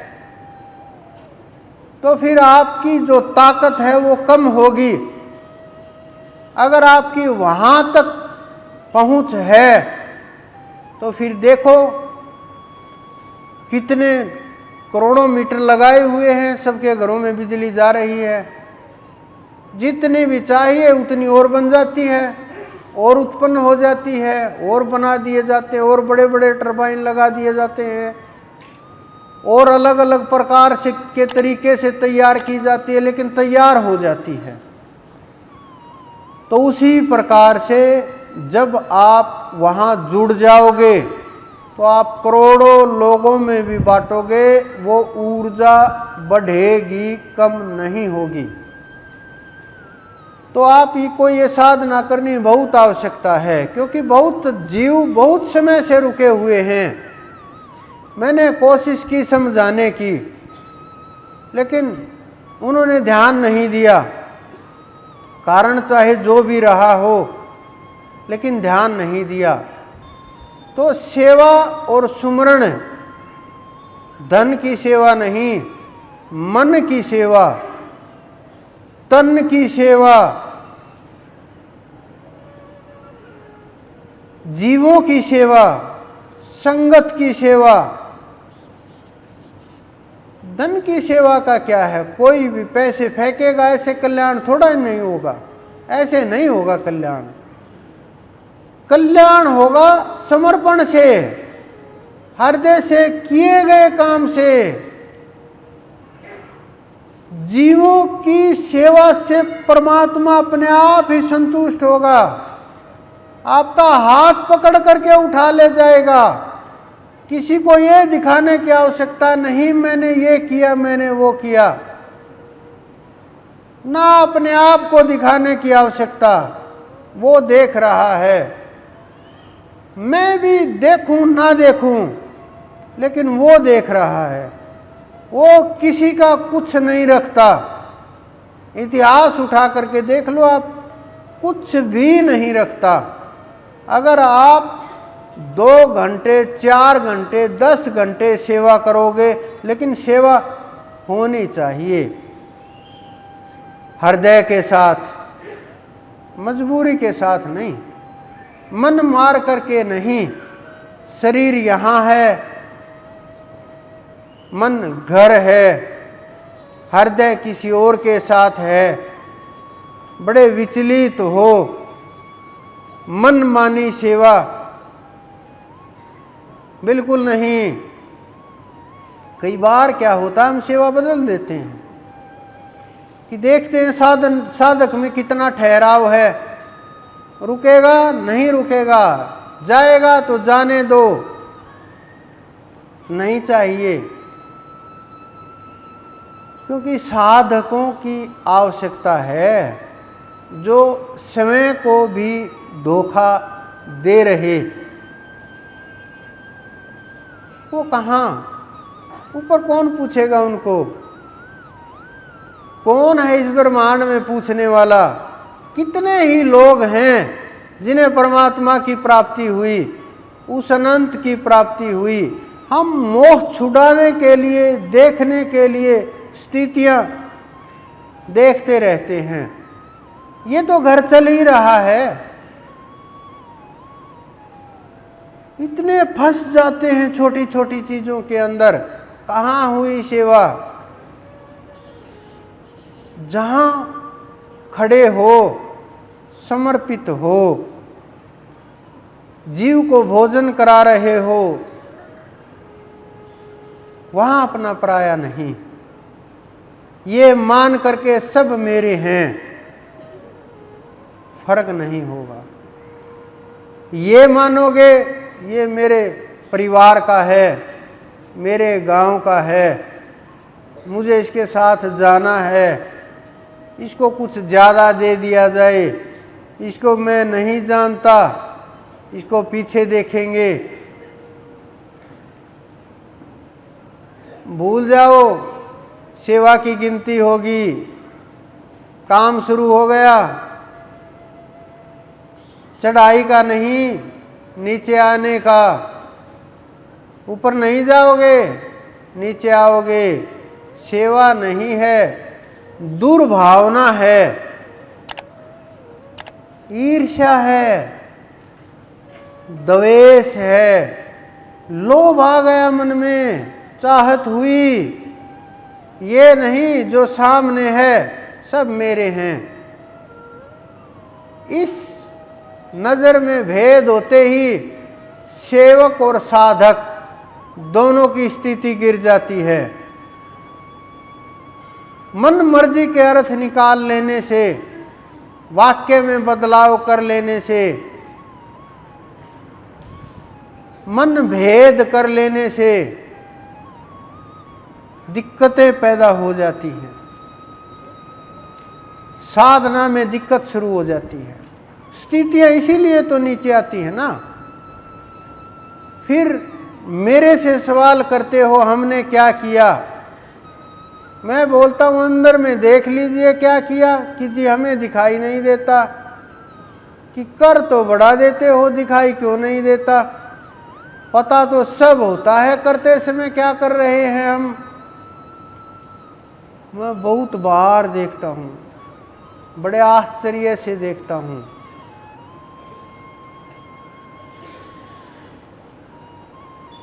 तो फिर आपकी जो ताकत है वो कम होगी। अगर आपकी वहाँ तक पहुँच है तो फिर देखो कितने करोड़ों मीटर लगाए हुए हैं, सबके घरों में बिजली जा रही है, जितनी भी चाहिए उतनी और बन जाती है, और उत्पन्न हो जाती है, और बना दिए जाते हैं, और बड़े बड़े टरबाइन लगा दिए जाते हैं, और अलग अलग प्रकार से के तरीके से तैयार की जाती है, लेकिन तैयार हो जाती है। तो उसी प्रकार से जब आप वहाँ जुड़ जाओगे तो आप करोड़ों लोगों में भी बांटोगे, वो ऊर्जा बढ़ेगी, कम नहीं होगी। तो आप ही को ये साधना करनी बहुत आवश्यकता है, क्योंकि बहुत जीव बहुत समय से रुके हुए हैं। मैंने कोशिश की समझाने की, लेकिन उन्होंने ध्यान नहीं दिया, कारण चाहे जो भी रहा हो, लेकिन ध्यान नहीं दिया। तो सेवा और सुमरण, धन की सेवा नहीं, मन की सेवा, तन की सेवा, जीवों की सेवा, संगत की सेवा। धन की सेवा का क्या है, कोई भी पैसे फेंकेगा ऐसे कल्याण थोड़ा ही नहीं होगा, ऐसे नहीं होगा कल्याण। कल्याण होगा समर्पण से, हृदय से किए गए काम से। जीवों की सेवा से परमात्मा अपने आप ही संतुष्ट होगा, आपका हाथ पकड़ करके उठा ले जाएगा। किसी को ये दिखाने की आवश्यकता नहीं मैंने ये किया, मैंने वो किया, ना अपने आप को दिखाने की आवश्यकता। वो देख रहा है। मैं भी देखूं ना देखूं, लेकिन वो देख रहा है। वो किसी का कुछ नहीं रखता। इतिहास उठा करके देख लो आप, कुछ भी नहीं रखता। अगर आप 2 घंटे, 4 घंटे, 10 घंटे सेवा करोगे, लेकिन सेवा होनी चाहिए हृदय के साथ, मजबूरी के साथ नहीं, मन मार करके नहीं। शरीर यहाँ है, मन घर है, हृदय किसी और के साथ है। बड़े विचलित हो, मनमानी सेवा बिल्कुल नहीं। कई बार क्या होता है, हम सेवा बदल देते हैं कि देखते हैं साधक में कितना ठहराव है, रुकेगा नहीं रुकेगा, जाएगा तो जाने दो, नहीं चाहिए। क्योंकि साधकों की आवश्यकता है जो समय को भी धोखा दे रहे। वो कहाँ, ऊपर कौन पूछेगा उनको? कौन है इस ब्रह्मांड में पूछने वाला? कितने ही लोग हैं जिन्हें परमात्मा की प्राप्ति हुई, उस अनंत की प्राप्ति हुई। हम मोह छुड़ाने के लिए, देखने के लिए स्थितियां देखते रहते हैं। ये तो घर चल ही रहा है। इतने फंस जाते हैं छोटी छोटी चीजों के अंदर। कहाँ हुई सेवा? जहां खड़े हो, समर्पित हो, जीव को भोजन करा रहे हो, वहां अपना पराया नहीं। ये मान करके सब मेरे हैं, फर्क नहीं होगा। ये मानोगे ये मेरे परिवार का है, मेरे गांव का है, मुझे इसके साथ जाना है, इसको कुछ ज़्यादा दे दिया जाए, इसको मैं नहीं जानता, इसको पीछे देखेंगे। भूल जाओ, सेवा की गिनती होगी। काम शुरू हो गया, चढ़ाई का नहीं, नीचे आने का। ऊपर नहीं जाओगे, नीचे आओगे। सेवा नहीं है, दुर्भावना है, ईर्ष्या है, द्वेष है, लोभ आ गया मन में, चाहत हुई। ये नहीं जो सामने है सब मेरे हैं। इस नजर में भेद होते ही सेवक और साधक दोनों की स्थिति गिर जाती है। मन मर्जी के अर्थ निकाल लेने से, वाक्य में बदलाव कर लेने से, मन भेद कर लेने से दिक्कतें पैदा हो जाती हैं। साधना में दिक्कत शुरू हो जाती है। स्थितियां इसीलिए तो नीचे आती है ना। फिर मेरे से सवाल करते हो हमने क्या किया। मैं बोलता हूं अंदर में देख लीजिए क्या किया कि जी हमें दिखाई नहीं देता। कि कर तो बड़ा देते हो, दिखाई क्यों नहीं देता? पता तो सब होता है करते समय क्या कर रहे हैं हम। मैं बहुत बार देखता हूं, बड़े आश्चर्य से देखता हूं।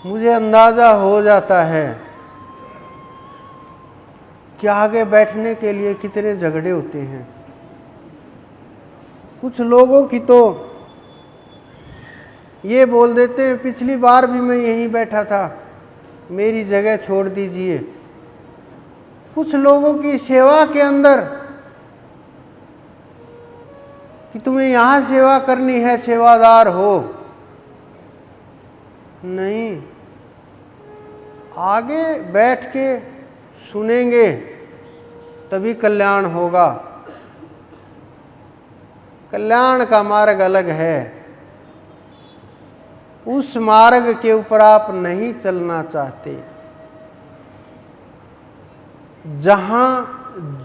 मुझे अंदाजा हो जाता है कि आगे बैठने के लिए कितने झगड़े होते हैं। कुछ लोगों की तो ये बोल देते हैं पिछली बार भी मैं यहीं बैठा था, मेरी जगह छोड़ दीजिए। कुछ लोगों की सेवा के अंदर कि तुम्हें यहाँ सेवा करनी है, सेवादार हो। नहीं, आगे बैठ के सुनेंगे तभी कल्याण होगा। कल्याण का मार्ग अलग है। उस मार्ग के ऊपर आप नहीं चलना चाहते। जहां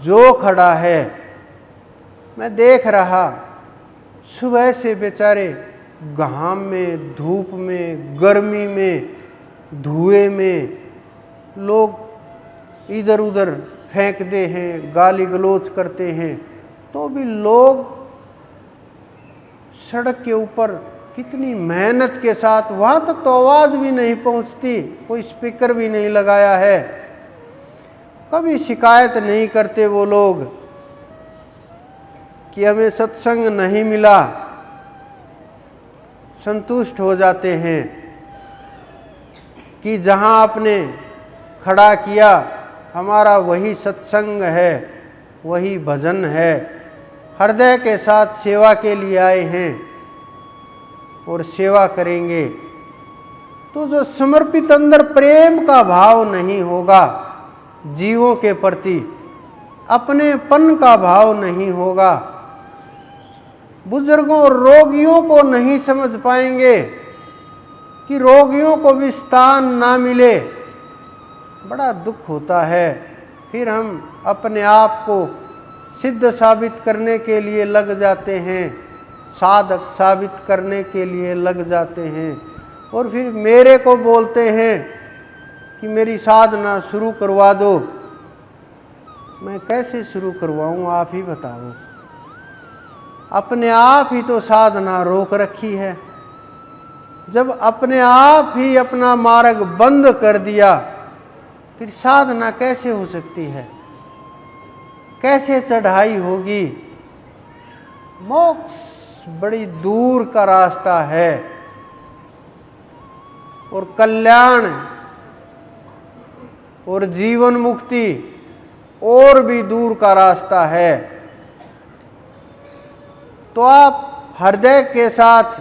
जो खड़ा है, मैं देख रहा सुबह से बेचारे घाम में, धूप में, गर्मी में, धुएं में लोग इधर उधर फेंकते हैं, गाली गलौज करते हैं, तो भी लोग सड़क के ऊपर कितनी मेहनत के साथ, वहाँ तक तो आवाज़ भी नहीं पहुँचती, कोई स्पीकर भी नहीं लगाया है, कभी शिकायत नहीं करते वो लोग कि हमें सत्संग नहीं मिला, संतुष्ट हो जाते हैं कि जहाँ आपने खड़ा किया हमारा वही सत्संग है, वही भजन है, हृदय के साथ सेवा के लिए आए हैं और सेवा करेंगे। तो जो समर्पित अंदर प्रेम का भाव नहीं होगा, जीवों के प्रति अपनेपन का भाव नहीं होगा, बुजुर्गों और रोगियों को नहीं समझ पाएंगे कि रोगियों को भी स्थान ना मिले, बड़ा दुख होता है। फिर हम अपने आप को सिद्ध साबित करने के लिए लग जाते हैं, साधक साबित करने के लिए लग जाते हैं, और फिर मेरे को बोलते हैं कि मेरी साधना शुरू करवा दो। मैं कैसे शुरू करवाऊँ, आप ही बताओ। अपने आप ही तो साधना रोक रखी है। जब अपने आप ही अपना मार्ग बंद कर दिया, फिर साधना कैसे हो सकती है, कैसे चढ़ाई होगी। मोक्ष बड़ी दूर का रास्ता है और कल्याण और जीवन मुक्ति और भी दूर का रास्ता है। तो आप हृदय के साथ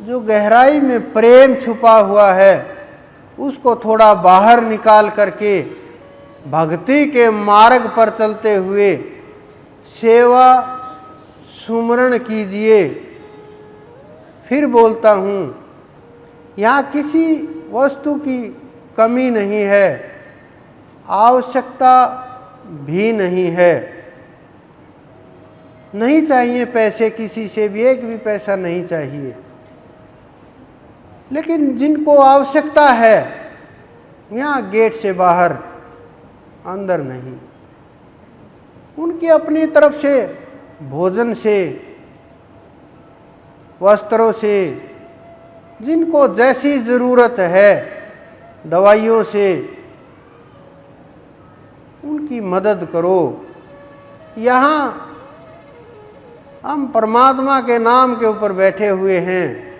जो गहराई में प्रेम छुपा हुआ है उसको थोड़ा बाहर निकाल करके भक्ति के मार्ग पर चलते हुए सेवा सुमरण कीजिए। फिर बोलता हूँ, यहाँ किसी वस्तु की कमी नहीं है, आवश्यकता भी नहीं है, नहीं चाहिए पैसे किसी से भी, एक भी पैसा नहीं चाहिए। लेकिन जिनको आवश्यकता है, यहाँ गेट से बाहर, अंदर नहीं, उनकी अपनी तरफ से भोजन से, वस्त्रों से, जिनको जैसी ज़रूरत है, दवाइयों से, उनकी मदद करो। यहाँ हम परमात्मा के नाम के ऊपर बैठे हुए हैं,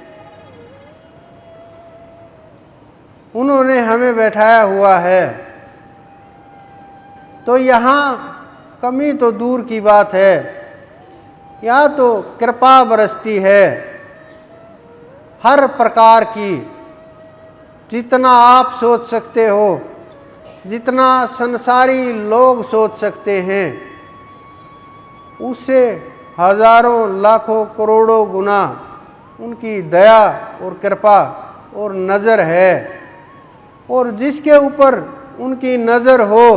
उन्होंने हमें बैठाया हुआ है, तो यहाँ कमी तो दूर की बात है, यहाँ तो कृपा बरसती है हर प्रकार की। जितना आप सोच सकते हो, जितना संसारी लोग सोच सकते हैं, उससे हजारों लाखों करोड़ों गुना उनकी दया और कृपा और नज़र है। और जिसके ऊपर उनकी नज़र हो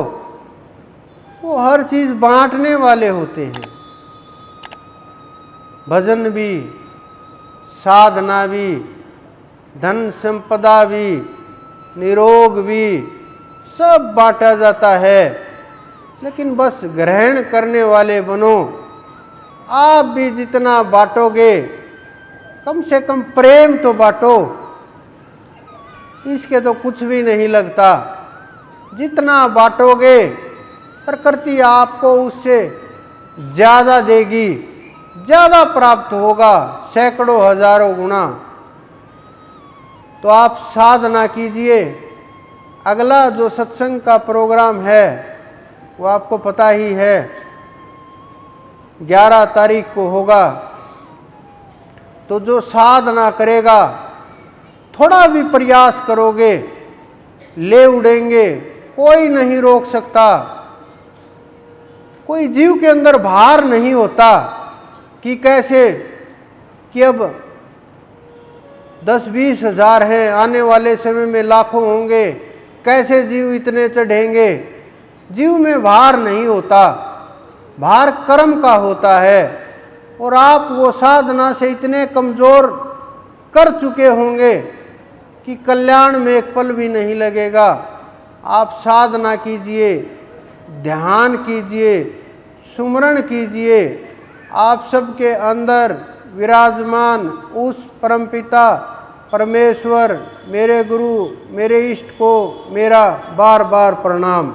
वो हर चीज़ बांटने वाले होते हैं। भजन भी, साधना भी, धन संपदा भी, निरोग भी, सब बांटा जाता है। लेकिन बस ग्रहण करने वाले बनो। आप भी जितना बांटोगे, कम से कम प्रेम तो बांटो, इसके तो कुछ भी नहीं लगता। जितना बांटोगे प्रकृति आपको उससे ज़्यादा देगी, ज़्यादा प्राप्त होगा, सैकड़ों हजारों गुना। तो आप साधना कीजिए। अगला जो सत्संग का प्रोग्राम है वो आपको पता ही है, 11 तारीख को होगा। तो जो साधना करेगा, थोड़ा भी प्रयास करोगे, ले उड़ेंगे, कोई नहीं रोक सकता। कोई जीव के अंदर भार नहीं होता कि कैसे कि अब 10-20 हज़ार हैं, आने वाले समय में लाखों होंगे, कैसे जीव इतने चढ़ेंगे। जीव में भार नहीं होता, भार कर्म का होता है। और आप वो साधना से इतने कमज़ोर कर चुके होंगे कि कल्याण में एक पल भी नहीं लगेगा। आप साधना कीजिए, ध्यान कीजिए, सुमरण कीजिए। आप सबके अंदर विराजमान उस परमपिता परमेश्वर, मेरे गुरु, मेरे इष्ट को मेरा बार बार प्रणाम।